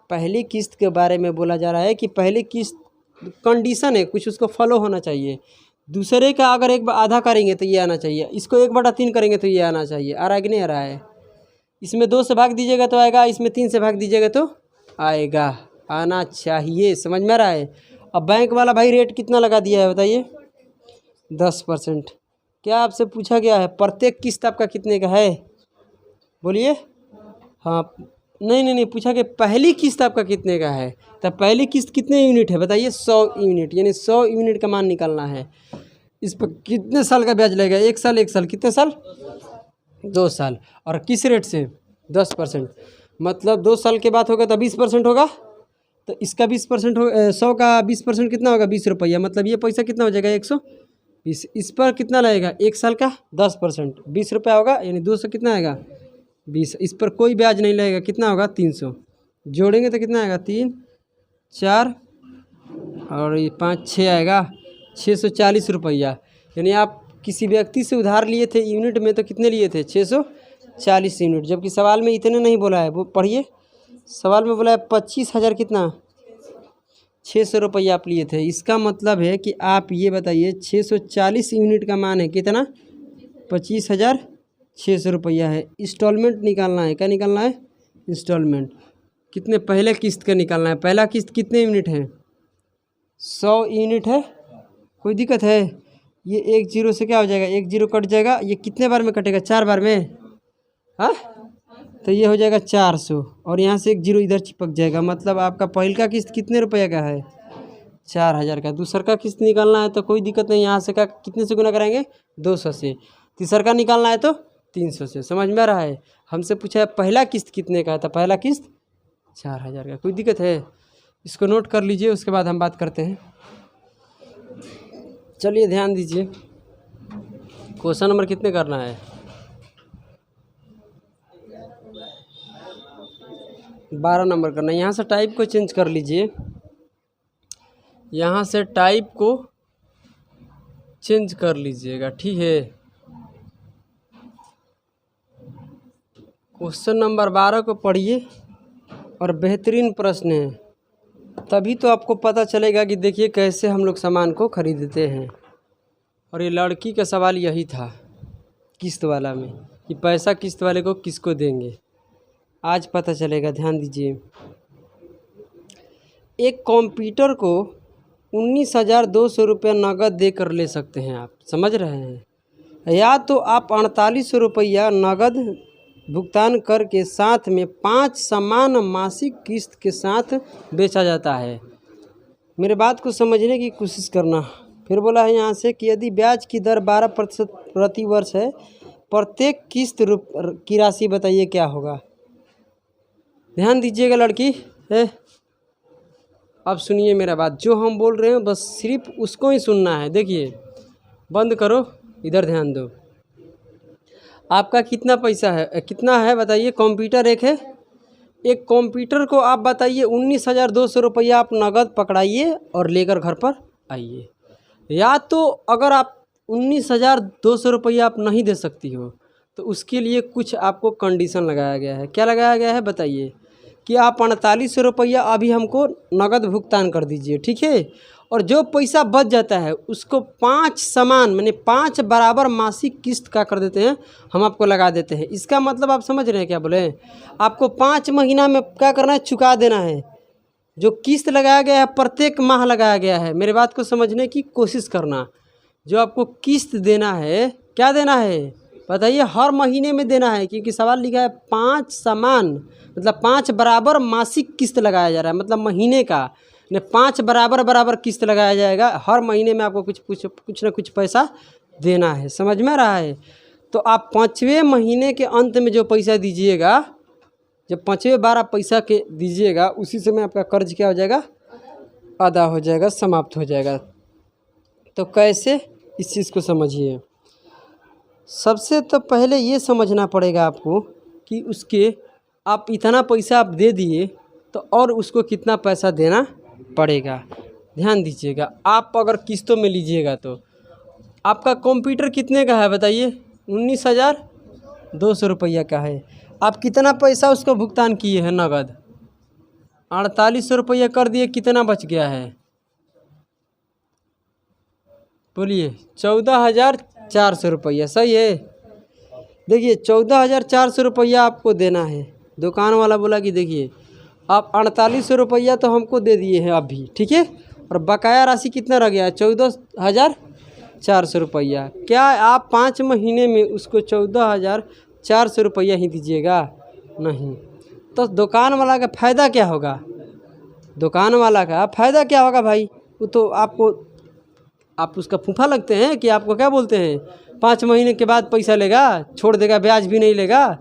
पहली किस्त के बारे में बोला जा रहा है कि पहली किस्त कंडीशन है, कुछ उसको फॉलो होना चाहिए। दूसरे का अगर एक आधा करेंगे तो ये आना चाहिए, इसको 1/3 करेंगे तो ये आना चाहिए। आ रहा है कि नहीं आ रहा है? इसमें 2 से भाग दीजिएगा तो आएगा, इसमें 3 से भाग दीजिएगा तो आएगा, आना चाहिए। समझ में आ रहा है? अब बैंक वाला भाई रेट कितना लगा दिया है बताइए, 10%। क्या आपसे पूछा गया है प्रत्येक किस्त आपका कितने का है, बोलिए? हाँ, नहीं पूछा कि पहली किस्त आपका कितने का है। तो पहली किस्त कितने यूनिट है बताइए, 100 यूनिट। यानी 100 यूनिट का मान निकालना है। इस पर कितने साल का ब्याज लगेगा, 1 साल, 1 साल, कितने साल, 2 साल। और किस रेट से, 10%। मतलब 2 साल के बाद होगा तो 20% होगा। तो इसका 20% हो, 100 का 20% कितना होगा, 20 रुपया। मतलब ये पैसा कितना हो जाएगा, 120। इस पर कितना लगेगा, 1 साल का 10%, 20 रुपया होगा। यानी 200 कितना आएगा, 20। इस पर कोई ब्याज नहीं लगेगा, कितना होगा, 300। जोड़ेंगे तो कितना आएगा, 3, 4 और ये 5, 6 आएगा, 640 रुपया। यानी आप किसी व्यक्ति से उधार लिए थे यूनिट में, तो कितने लिए थे, 640 यूनिट। जबकि सवाल में इतने नहीं बोला है, वो पढ़िए। सवाल में बोला है 25,000 कितना, 600 रुपया आप लिए थे। इसका मतलब है कि आप ये बताइए 640 यूनिट का मान है कितना, 25,600 रुपया है। इंस्टॉलमेंट निकालना है, क्या निकालना है, इंस्टॉलमेंट। कितने, पहले किस्त का निकालना है। पहला किस्त कितने यूनिट है, 100 यूनिट है। कोई दिक्कत है? ये 1 0 से क्या हो जाएगा, 1 0 कट जाएगा। ये कितने बार में कटेगा, 4 बार में, हाँ। तो ये हो जाएगा 400 और यहाँ से 1 0 इधर चिपक जाएगा। मतलब आपका पहल का किस्त कितने रुपये का है, 4000 का। दूसरा का किस्त निकालना है तो कोई दिक्कत नहीं, यहाँ से का कितने से गुना कराएंगे, 200 से। तीसरा का निकालना है तो 300 से। समझ में आ रहा है? हमसे पूछा है पहला किस्त कितने का है, तो पहला किस्त 4000 का। कोई दिक्कत है? इसको नोट कर लीजिए, उसके बाद हम बात करते हैं। चलिए ध्यान दीजिए, क्वेश्चन नंबर कितने करना है, 12 नंबर करना है। यहाँ से टाइप को चेंज कर लीजिए, यहाँ से टाइप को चेंज कर लीजिएगा, ठीक है। क्वेश्चन नंबर 12 को पढ़िए और बेहतरीन प्रश्न है, तभी तो आपको पता चलेगा कि देखिए कैसे हम लोग सामान को खरीदते हैं। और ये लड़की का सवाल यही था किस्त वाला में, कि पैसा किस्त वाले को किसको देंगे। आज पता चलेगा, ध्यान दीजिए। एक कंप्यूटर को 19,200 रुपया नगद दे कर ले सकते हैं आप, समझ रहे हैं। या तो आप 4800 रुपया नगद भुगतान करके साथ में 5 समान मासिक किस्त के साथ बेचा जाता है। मेरे बात को समझने की कोशिश करना। फिर बोला है यहाँ से कि यदि ब्याज की दर 12% प्रति वर्ष है, प्रत्येक किस्त की राशि बताइए क्या होगा। ध्यान दीजिएगा लड़की है, अब सुनिए मेरा बात, जो हम बोल रहे हैं बस सिर्फ उसको ही सुनना है। देखिए, बंद करो, इधर ध्यान दो। आपका कितना पैसा है, कितना है बताइए। कंप्यूटर एक है, एक कंप्यूटर को आप बताइए 19,200 रुपया आप नगद पकड़ाइए और लेकर घर पर आइए। या तो अगर आप 19,200 रुपया आप नहीं दे सकती हो तो उसके लिए कुछ आपको कंडीशन लगाया गया है। क्या लगाया गया है बताइए, कि आप 4800 रुपया अभी हमको नगद भुगतान कर दीजिए, ठीक है। और जो पैसा बच जाता है उसको 5 समान माने 5 बराबर मासिक किस्त का कर देते हैं, हम आपको लगा देते हैं। इसका मतलब आप समझ रहे हैं क्या बोले, आपको 5 महीना में क्या करना है, चुका देना है। जो किस्त लगाया गया है प्रत्येक माह लगाया गया है। मेरे बात को समझने की कोशिश करना। जो आपको किस्त देना है, क्या देना है बताइए, हर महीने में देना है, क्योंकि सवाल लिखा है 5 समान, मतलब 5 बराबर मासिक किस्त लगाया जा रहा है, मतलब महीने का ने 5 बराबर बराबर किस्त लगाया जाएगा। हर महीने में आपको कुछ ना कुछ पैसा देना है, समझ में आ रहा है। तो आप 5वें महीने के अंत में जो पैसा दीजिएगा, जब 5वें 12 पैसा के दीजिएगा, उसी समय आपका कर्ज क्या हो जाएगा, अदा हो जाएगा, समाप्त हो जाएगा। तो कैसे, इस चीज़ को समझिए। सबसे तो पहले ये समझना पड़ेगा आपको कि उसके आप इतना पैसा आप दे दिए तो और उसको कितना पैसा देना पड़ेगा। ध्यान दीजिएगा, आप अगर किस्तों में लीजिएगा तो आपका कंप्यूटर कितने का है बताइए, 19,200 रुपया का है। आप कितना पैसा उसको भुगतान किए हैं नगद, 4800 रुपया कर दिए, कितना बच गया है बोलिए, 14,400 रुपया, सही है। देखिए 14,400 रुपया आपको देना है। दुकान वाला बोला कि देखिए आप 4800 रुपया तो हमको दे दिए हैं अभी, ठीक है, और बकाया राशि कितना रह गया है, 14,400 रुपया। क्या आप 5 महीने में उसको 14,400 रुपया ही दीजिएगा, नहीं। तो दुकान वाला का फ़ायदा क्या होगा, दुकान वाला का फ़ायदा क्या होगा भाई, वो तो आपको, आप उसका फूफा लगते हैं कि आपको क्या बोलते हैं, 5 महीने के बाद पैसा लेगा, छोड़ देगा, ब्याज भी नहीं लेगा,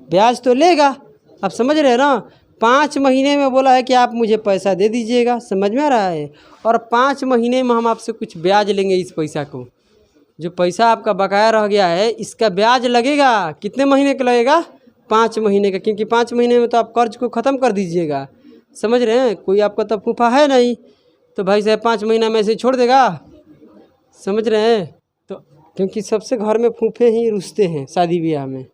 ब्याज तो लेगा। आप समझ रहे हैं ना, 5 महीने में बोला है कि आप मुझे पैसा दे दीजिएगा, समझ में आ रहा है, और 5 महीने में हम आपसे कुछ ब्याज लेंगे। इस पैसा को, जो पैसा आपका बकाया रह गया है, इसका ब्याज लगेगा। कितने महीने का लगेगा, 5 महीने का, क्योंकि 5 महीने में तो आप कर्ज को ख़त्म कर दीजिएगा, समझ रहे हैं। कोई आपका तो फूफा है नहीं, तो भाई साहब 5 महीना में ऐसे छोड़ देगा, समझ रहे हैं। तो क्योंकि सबसे घर में फूफे ही रुसते हैं शादी ब्याह में,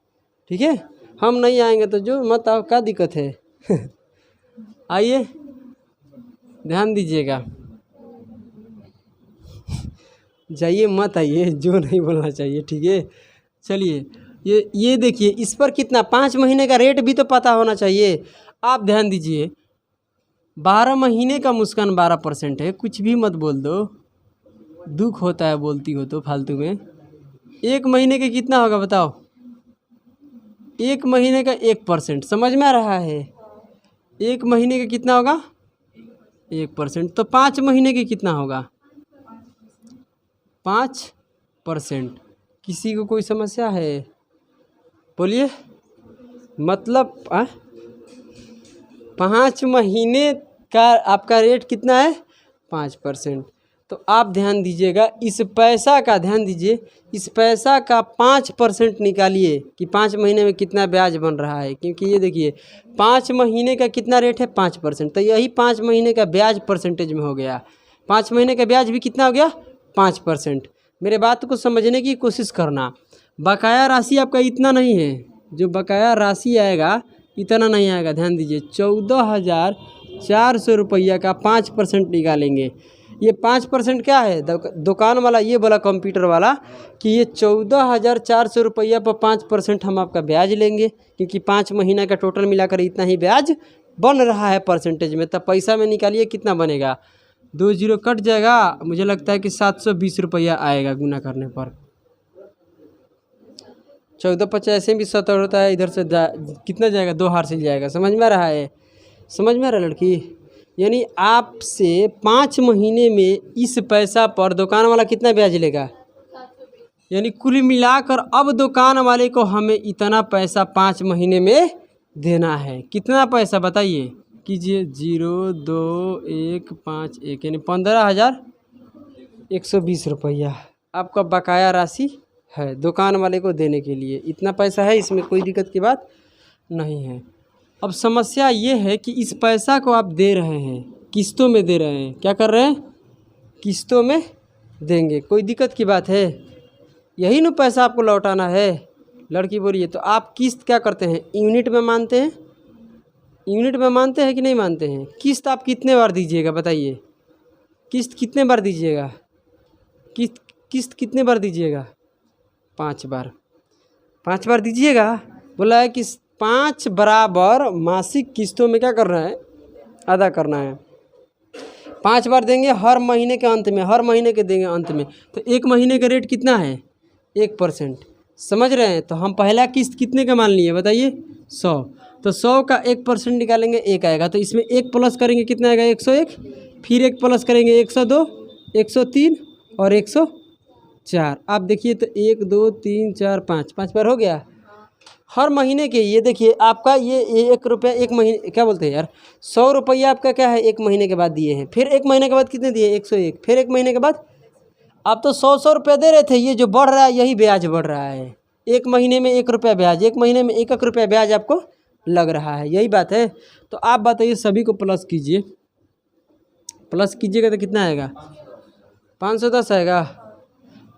ठीक है, हम नहीं आएंगे तो जो मत आओ, क्या दिक्कत है आइए, ध्यान दीजिएगा, जाइए मत आइए, जो नहीं बोलना चाहिए, ठीक है। चलिए ये देखिए, इस पर कितना, 5 महीने का रेट भी तो पता होना चाहिए। आप ध्यान दीजिए, 12 महीने का मुस्कान 12% है, कुछ भी मत बोल दो, दुख होता है बोलती हो तो फालतू में। 1 महीने के कितना होगा बताओ, 1 महीने का 1%, समझ में आ रहा है। 1 महीने का कितना होगा, 1%, तो 5 महीने के कितना होगा, 5%। किसी को कोई समस्या है बोलिए, मतलब 5 महीने का आपका रेट कितना है, 5%। तो आप ध्यान दीजिएगा, इस पैसा का ध्यान दीजिए, इस पैसा का 5% निकालिए कि 5 महीने में कितना ब्याज बन रहा है। क्योंकि ये देखिए 5 महीने का कितना रेट है, 5%, तो यही 5 महीने का ब्याज परसेंटेज में हो गया। 5 महीने का ब्याज भी कितना हो गया, 5%। मेरे बात को समझने की कोशिश करना। बकाया राशि आपका इतना नहीं है, जो बकाया राशि आएगा इतना नहीं आएगा। ध्यान दीजिए, 14,400 रुपया का 5% निकालेंगे। ये 5% क्या है, दुकान वाला ये बोला, कंप्यूटर वाला, कि ये 14,400 रुपया पर 5% हम आपका ब्याज लेंगे, क्योंकि 5 महीने का टोटल मिलाकर इतना ही ब्याज बन रहा है परसेंटेज में, तब पैसा में निकालिए कितना बनेगा। 2 जीरो कट जाएगा, मुझे लगता है कि 720 रुपया आएगा गुना करने पर। 14×5 ऐसे भी 70 होता है, इधर से कितना जाएगा, 2 हासिल जाएगा। समझ में आ रहा है, समझ में आ रहा है लड़की। यानी आपसे 5 महीने में इस पैसा पर दुकान वाला कितना ब्याज लेगा, यानी कुल मिलाकर अब दुकान वाले को हमें इतना पैसा 5 महीने में देना है। कितना पैसा बताइए, कीजिए 0 2 1 5 1 यानी 15,120 रुपया आपका बकाया राशि है दुकान वाले को देने के लिए। इतना पैसा है, इसमें कोई दिक्कत की बात नहीं है। अब समस्या ये है कि इस पैसा को आप दे रहे हैं, किस्तों में दे रहे हैं। क्या कर रहे हैं, किस्तों में देंगे, कोई दिक्कत की बात है। यही ना पैसा आपको लौटाना है। लड़की बोलिए, तो आप किस्त क्या करते हैं, यूनिट में मानते हैं, यूनिट में मानते हैं कि नहीं मानते हैं। किस्त आप कितने बार दीजिएगा बताइए, किस्त कितने बार दीजिएगा, किस्त कितने बार दीजिएगा, 5 बार, 5 बार दीजिएगा। बोला है कि 5 बराबर मासिक किस्तों में क्या करना है, अदा करना है। 5 बार देंगे हर महीने के अंत में, हर महीने के देंगे अंत में। तो 1 महीने का रेट कितना है, 1%। समझ रहे हैं। तो हम पहला किस्त कितने का मान लिए बताइए, 100। तो 100 का 1% निकालेंगे, 1 आएगा। तो इसमें 1 प्लस करेंगे कितना आएगा, 101। फिर 1 प्लस करेंगे 102, 103 और 104। आप देखिए तो 1 2 3 4 5 बार हो गया हर महीने के। ये देखिए आपका ये 1 रुपया 1 महीने, क्या बोलते हैं यार, 100 रुपया आपका क्या है 1 महीने के बाद दिए हैं। फिर 1 महीने के बाद कितने दिए, 101। फिर 1 महीने के बाद आप तो 100 रुपया दे रहे थे, ये जो बढ़ रहा है यही ब्याज बढ़ रहा है। 1 महीने में 1 रुपया ब्याज, 1 महीने में 1 रुपया ब्याज आपको लग रहा है, यही बात है। तो आप बताइए, सभी को प्लस कीजिए, प्लस कीजिएगा तो कितना आएगा, 510 आएगा।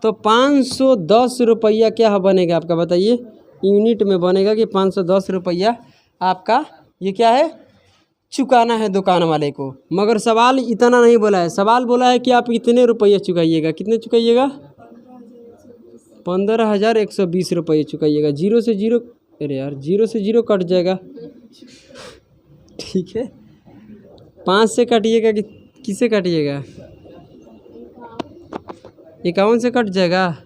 तो 510 रुपया क्या बनेगा आपका बताइए, यूनिट में बनेगा कि 510 रुपया आपका ये क्या है, चुकाना है दुकान वाले को। मगर सवाल इतना नहीं बोला है, सवाल बोला है कि आप इतने रुपये चुकाइएगा। कितने चुकाइएगा, 15,120 रुपये चुकाइएगा। 0 से 0, अरे यार 0 से 0 कट जाएगा, ठीक है। 5 से काटिएगा कि किसे काटिएगा, 51 से कट जाएगा,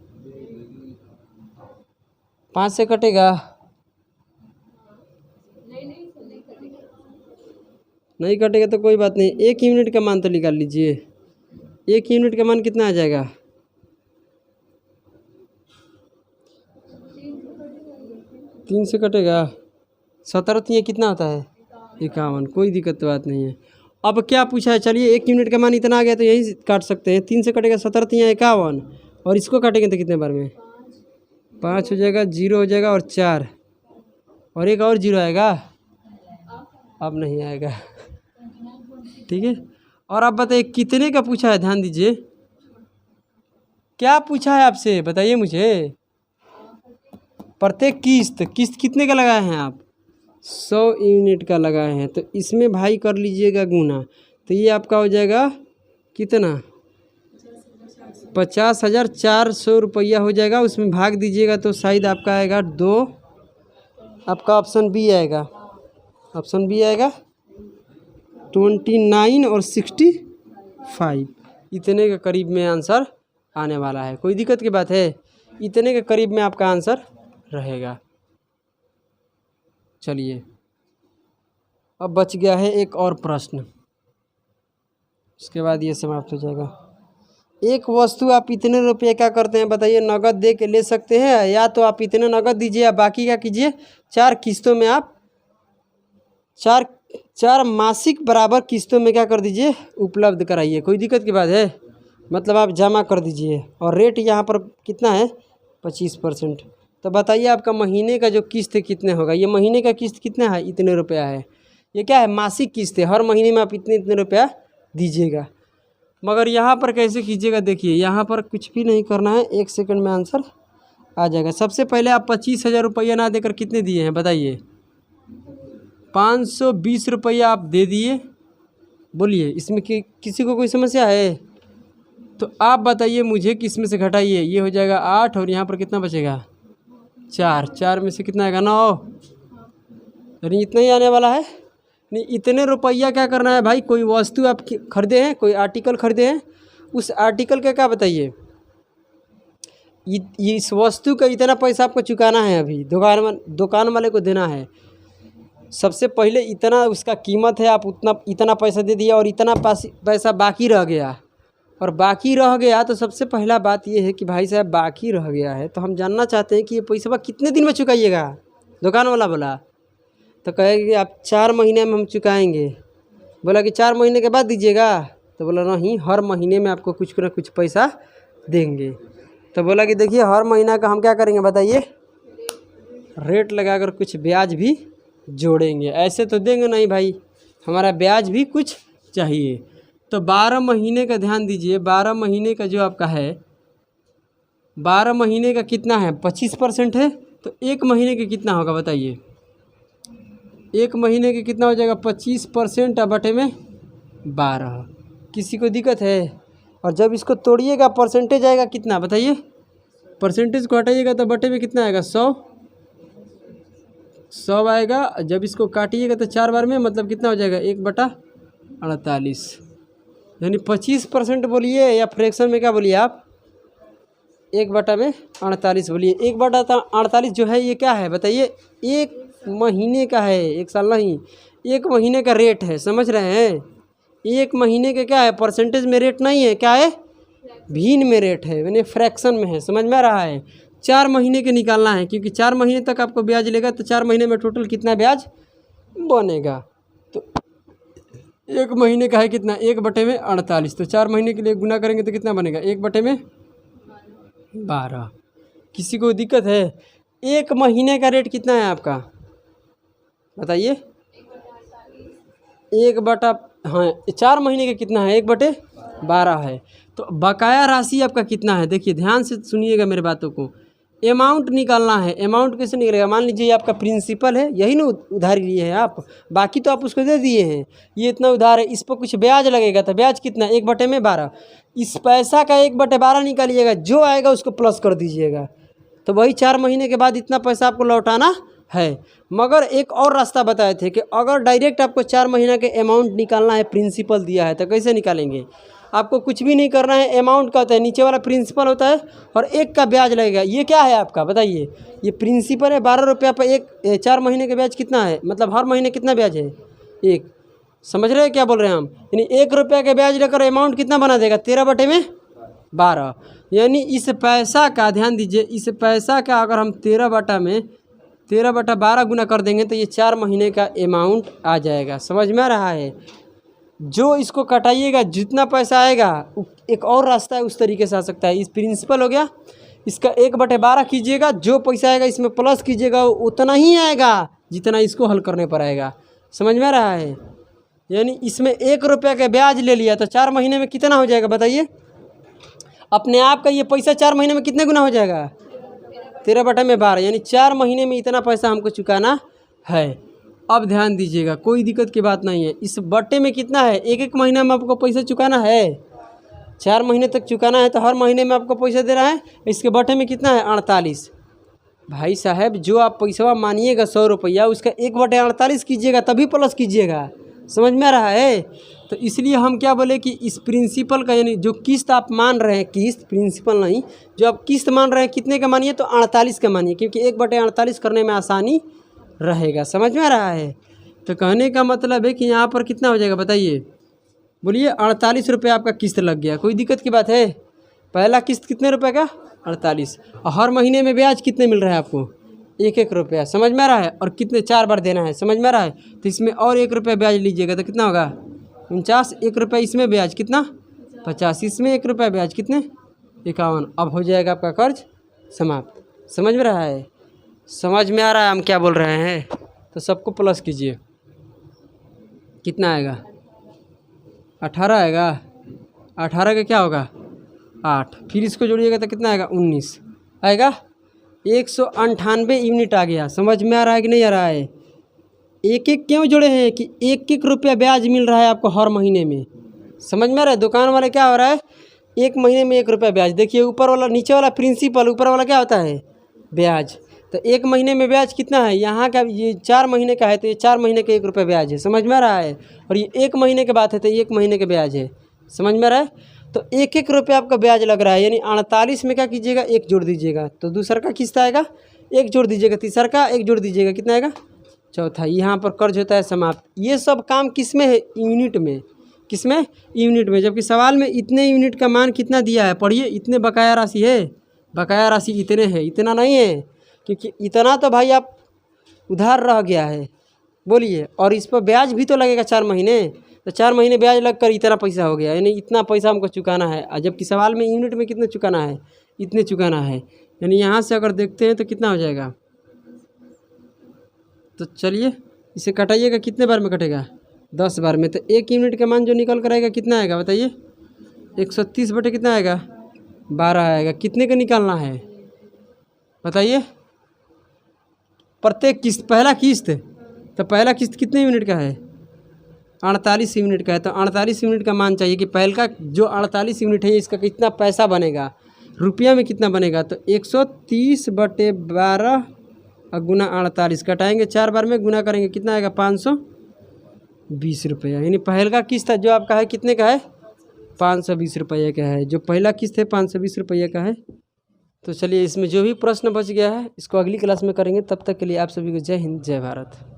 5 से कटेगा, नहीं कटेगा तो कोई बात नहीं। 1 यूनिट का मान तो निकाल लीजिए। 1 यूनिट का मान कितना आ जाएगा, 3 से कटेगा। 17 कितना होता है, 51। कोई दिक्कत बात नहीं है। अब क्या पूछा है, चलिए 1 यूनिट का मान इतना आ गया तो यही काट सकते हैं। 3 से कटेगा 17 51, और इसको काटेंगे तो कितने बार में, 5 हो जाएगा, 0 हो जाएगा और 4 और एक और 0 आएगा, अब नहीं आएगा, ठीक है। और आप बताइए कितने का पूछा है, ध्यान दीजिए, क्या पूछा है आपसे बताइए मुझे। प्रत्येक किस्त कितने का लगाए हैं आप, 100 यूनिट का लगाए हैं। तो इसमें भाई कर लीजिएगा गुना, तो ये आपका हो जाएगा कितना, 50,400 रुपया हो जाएगा। उसमें भाग दीजिएगा तो शायद आपका आएगा 2, आपका ऑप्शन बी आएगा, ऑप्शन बी आएगा 29 और 65, इतने के करीब में आंसर आने वाला है। कोई दिक्कत की बात है, इतने के करीब में आपका आंसर रहेगा। चलिए अब बच गया है एक और प्रश्न, उसके बाद ये समाप्त हो जाएगा। एक वस्तु आप इतने रुपये क्या करते हैं बताइए, नगद दे के ले सकते हैं, या तो आप इतने नगद दीजिए या बाकी क्या कीजिए, 4 किस्तों में आप 4 मासिक बराबर किस्तों में क्या कर दीजिए, उपलब्ध कराइए। कोई दिक्कत की बात है, मतलब आप जमा कर दीजिए। और रेट यहाँ पर कितना है, 25%। तो बताइए आपका महीने का जो किस्त कितने होगा, ये महीने का किस्त कितना है, इतने रुपया है। ये क्या है, मासिक किस्त है, हर महीने में आप इतने रुपया दीजिएगा। मगर यहाँ पर कैसे कीजिएगा, देखिए यहाँ पर कुछ भी नहीं करना है, 1 सेकंड में आंसर आ जाएगा। सबसे पहले आप 25,000 रुपया ना देकर कितने दिए हैं बताइए, 520 रुपया आप दे दिए। बोलिए इसमें किसी को कोई समस्या है तो आप बताइए मुझे, किस में से घटाइए। ये हो जाएगा 8 और यहाँ पर कितना बचेगा, 4 में से कितना आएगा, 9, यानी इतना ही आने वाला है। नहीं, इतने रुपया क्या करना है भाई, कोई वस्तु आप खरीदे हैं, कोई आर्टिकल खरीदे हैं, उस आर्टिकल का क्या बताइए, इस वस्तु का इतना पैसा आपको चुकाना है, अभी दुकान वाले को देना है। सबसे पहले इतना उसका कीमत है, आप इतना पैसा दे दिया और इतना पैसा बाकी रह गया, और बाकी रह गया तो सबसे पहला बात ये है कि भाई साहब बाकी रह गया है तो हम जानना चाहते हैं कि ये पैसा कितने दिन में चुकाइएगा। दुकान वाला बोला तो कहेगा कि आप 4 महीने में हम चुकाएंगे। बोला कि 4 महीने के बाद दीजिएगा, तो बोला नहीं, हर महीने में आपको कुछ ना कुछ पैसा देंगे। तो बोला कि देखिए हर महीना का हम क्या करेंगे बताइए, रेट लगाकर कुछ ब्याज भी जोड़ेंगे, ऐसे तो देंगे नहीं भाई, हमारा ब्याज भी कुछ चाहिए। तो 12 महीने का ध्यान दीजिए, 12 महीने का जो आपका है, 12 महीने का कितना है, 25% है, तो 1 महीने के कितना होगा बताइए, 1 महीने के कितना हो जाएगा, 25% बटे में 12। किसी को दिक्कत है? और जब इसको तोड़िएगा परसेंटेज आएगा कितना बताइए, परसेंटेज को हटाइएगा तो बटे में कितना आएगा, 100 आएगा। जब इसको काटिएगा तो 4 बार में मतलब कितना हो जाएगा, 1/48, यानी 25% बोलिए या फ्रैक्शन में क्या बोलिए आप, 1/48 बोलिए। 1/48 जो है ये क्या है बताइए, 1 महीने का है, 1 साल नहीं, 1 महीने का रेट है, समझ रहे हैं। 1 महीने का क्या है, परसेंटेज में रेट नहीं है, क्या है, भिन्न में रेट है, यानी फ्रैक्शन में है, समझ में आ रहा है। 4 महीने के निकालना है, क्योंकि 4 महीने तक आपको ब्याज लेगा, तो 4 महीने में टोटल कितना ब्याज बनेगा। तो 1 महीने का है कितना, 1/48, तो 4 महीने के लिए गुना करेंगे तो कितना बनेगा, 1/12। किसी को दिक्कत है? 1 महीने का रेट कितना है आपका बताइए, 4 महीने का कितना है, 1/12 है। तो बकाया राशि आपका कितना है, देखिए ध्यान से सुनिएगा मेरे बातों को, अमाउंट निकालना है। अमाउंट कैसे निकलेगा, मान लीजिए ये आपका प्रिंसिपल है, यही ना उधारी लिए हैं आप, बाकी तो आप उसको दे दिए हैं, ये इतना उधार है, इस पर कुछ ब्याज लगेगा, तो ब्याज कितना, 1/12। इस पैसा का 1/12 निकालिएगा, जो आएगा उसको प्लस कर दीजिएगा, तो वही 4 महीने के बाद इतना पैसा आपको लौटाना है। मगर एक और रास्ता बताए थे कि अगर डायरेक्ट आपको 4 महीना के अमाउंट निकालना है, प्रिंसिपल दिया है, तो कैसे निकालेंगे, आपको कुछ भी नहीं करना है। अमाउंट का होता है, नीचे वाला प्रिंसिपल होता है और 1 का ब्याज लगेगा। ये क्या है आपका बताइए, ये प्रिंसिपल है, 12 रुपया पर 4 महीने का ब्याज कितना है, मतलब हर महीने कितना ब्याज है, 1। समझ रहे हैं क्या बोल रहे हैं हम, यानी 1 रुपया का ब्याज लेकर अमाउंट कितना बना देगा, 13/12। यानी इस पैसा का ध्यान दीजिए, इस पैसा का अगर हम 13/12 गुना कर देंगे तो ये 4 महीने का अमाउंट आ जाएगा। समझ में आ रहा है। जो इसको कटाइएगा जितना पैसा आएगा, एक और रास्ता है उस तरीके से आ सकता है। इस प्रिंसिपल हो गया, इसका 1/12 कीजिएगा, जो पैसा आएगा इसमें प्लस कीजिएगा, उतना ही आएगा जितना इसको हल करने पर आएगा। समझ में आ रहा है। यानी इसमें 1 रुपया का ब्याज ले लिया तो 4 महीने में कितना हो जाएगा बताइए, अपने आप का ये पैसा 4 महीने में कितने गुना हो जाएगा, 13/12, यानी 4 महीने में इतना पैसा हमको चुकाना है। अब ध्यान दीजिएगा, कोई दिक्कत की बात नहीं है। इस बट्टे में कितना है, 1-1 महीना में आपको पैसा चुकाना है, 4 महीने तक चुकाना है, तो हर महीने में आपको पैसा दे रहा है। इसके बट्टे में कितना है, 48। भाई साहब जो आप पैसा मानिएगा 100 रुपया, उसका 1/48 कीजिएगा, तभी प्लस कीजिएगा। समझ में आ रहा है। तो इसलिए हम क्या बोले कि इस प्रिंसिपल का, यानी जो किस्त आप मान रहे हैं, किस्त प्रिंसिपल नहीं, जो आप किस्त मान रहे हैं कितने का मानिए, तो 48 का मानिए, क्योंकि 1/48 करने में आसानी रहेगा। समझ में आ रहा है। तो कहने का मतलब है कि यहाँ पर कितना हो जाएगा बताइए, बोलिए 48 रुपये आपका किस्त लग गया। कोई दिक्कत की बात है। पहला किस्त कितने रुपए का, 48, और हर महीने में ब्याज कितने मिल रहा है आपको, 1-1 रुपया। समझ में आ रहा है। और कितने 4 बार देना है, समझ में आ रहा है। तो इसमें और 1 रुपया ब्याज लीजिएगा तो कितना होगा, 49। 1 रुपया इसमें ब्याज कितना, 50। इसमें 1 रुपया ब्याज कितने, 51। अब हो जाएगा आपका कर्ज समाप्त। समझ में रहा है। समझ में आ रहा है हम क्या बोल रहे हैं। तो सबको प्लस कीजिए, कितना आएगा, 18 आएगा। 18 का क्या होगा, 8। फिर इसको जोड़िएगा तो कितना आएगा, 19 आएगा। 198 यूनिट आ गया। समझ में आ रहा है कि नहीं आ रहा है। 1-1 क्यों जोड़े हैं कि 1-1 रुपया ब्याज मिल रहा है आपको हर महीने में। समझ में आ रहा है। दुकान वाले क्या हो रहा है, 1 महीने में 1 रुपया ब्याज। देखिए ऊपर वाला, नीचे वाला प्रिंसिपल, ऊपर वाला क्या होता है, ब्याज। तो 1 महीने में ब्याज कितना है, यहाँ का ये 4 महीने का है तो ये 4 महीने का 1 रुपये ब्याज है, समझ में आ रहा है। और ये 1 महीने के बाद है तो 1 महीने के ब्याज है, समझ में आ रहा है। तो 1-1 रुपये आपका ब्याज लग रहा है, यानी 48 में क्या कीजिएगा, 1 जोड़ दीजिएगा तो दूसरा का किस्त आएगा, 1 जोड़ दीजिएगा तीसरा का, 1 जोड़ दीजिएगा कितना आएगा, चौथा। यहाँ पर कर्ज होता है समाप्त। ये सब काम किस में है, यूनिट में। किस में, यूनिट में। जबकि सवाल में इतने यूनिट का मान कितना दिया है, पढ़िए, इतने बकाया राशि है, बकाया राशि इतने है, इतना नहीं है, क्योंकि इतना तो भाई आप उधार रह गया है, बोलिए। और इस पर ब्याज भी तो लगेगा 4 महीने, तो 4 महीने ब्याज लगकर इतना पैसा हो गया, यानी इतना पैसा हमको चुकाना है। और जबकि सवाल में यूनिट में कितने चुकाना है, इतने चुकाना है। यानी यहाँ से अगर देखते हैं तो कितना हो जाएगा, तो चलिए इसे कटाइएगा, कितने बार में कटेगा, 10 बार में। तो 1 यूनिट का मान जो निकल कर आएगा कितना आएगा बताइए, 130 बटे कितना आएगा, 12 आएगा। कितने का निकालना है बताइए, प्रत्येक किस्त, पहला किस्त, तो पहला किस्त कितने यूनिट का है, 48 यूनिट का है। तो 48 यूनिट का मान चाहिए कि पहला जो 48 यूनिट है इसका कितना पैसा बनेगा, रुपया में कितना बनेगा। तो 130 बटे 12 और गुना 48, कटाएंगे 4 बार में, गुना करेंगे कितना आएगा, 520 रुपया। यानी पहला किस्त जो आपका है कितने का है, 520 रुपये का है। जो पहला किस्त है 520 रुपये का है। तो चलिए इसमें जो भी प्रश्न बच गया है इसको अगली क्लास में करेंगे। तब तक के लिए आप सभी को जय हिंद, जय भारत।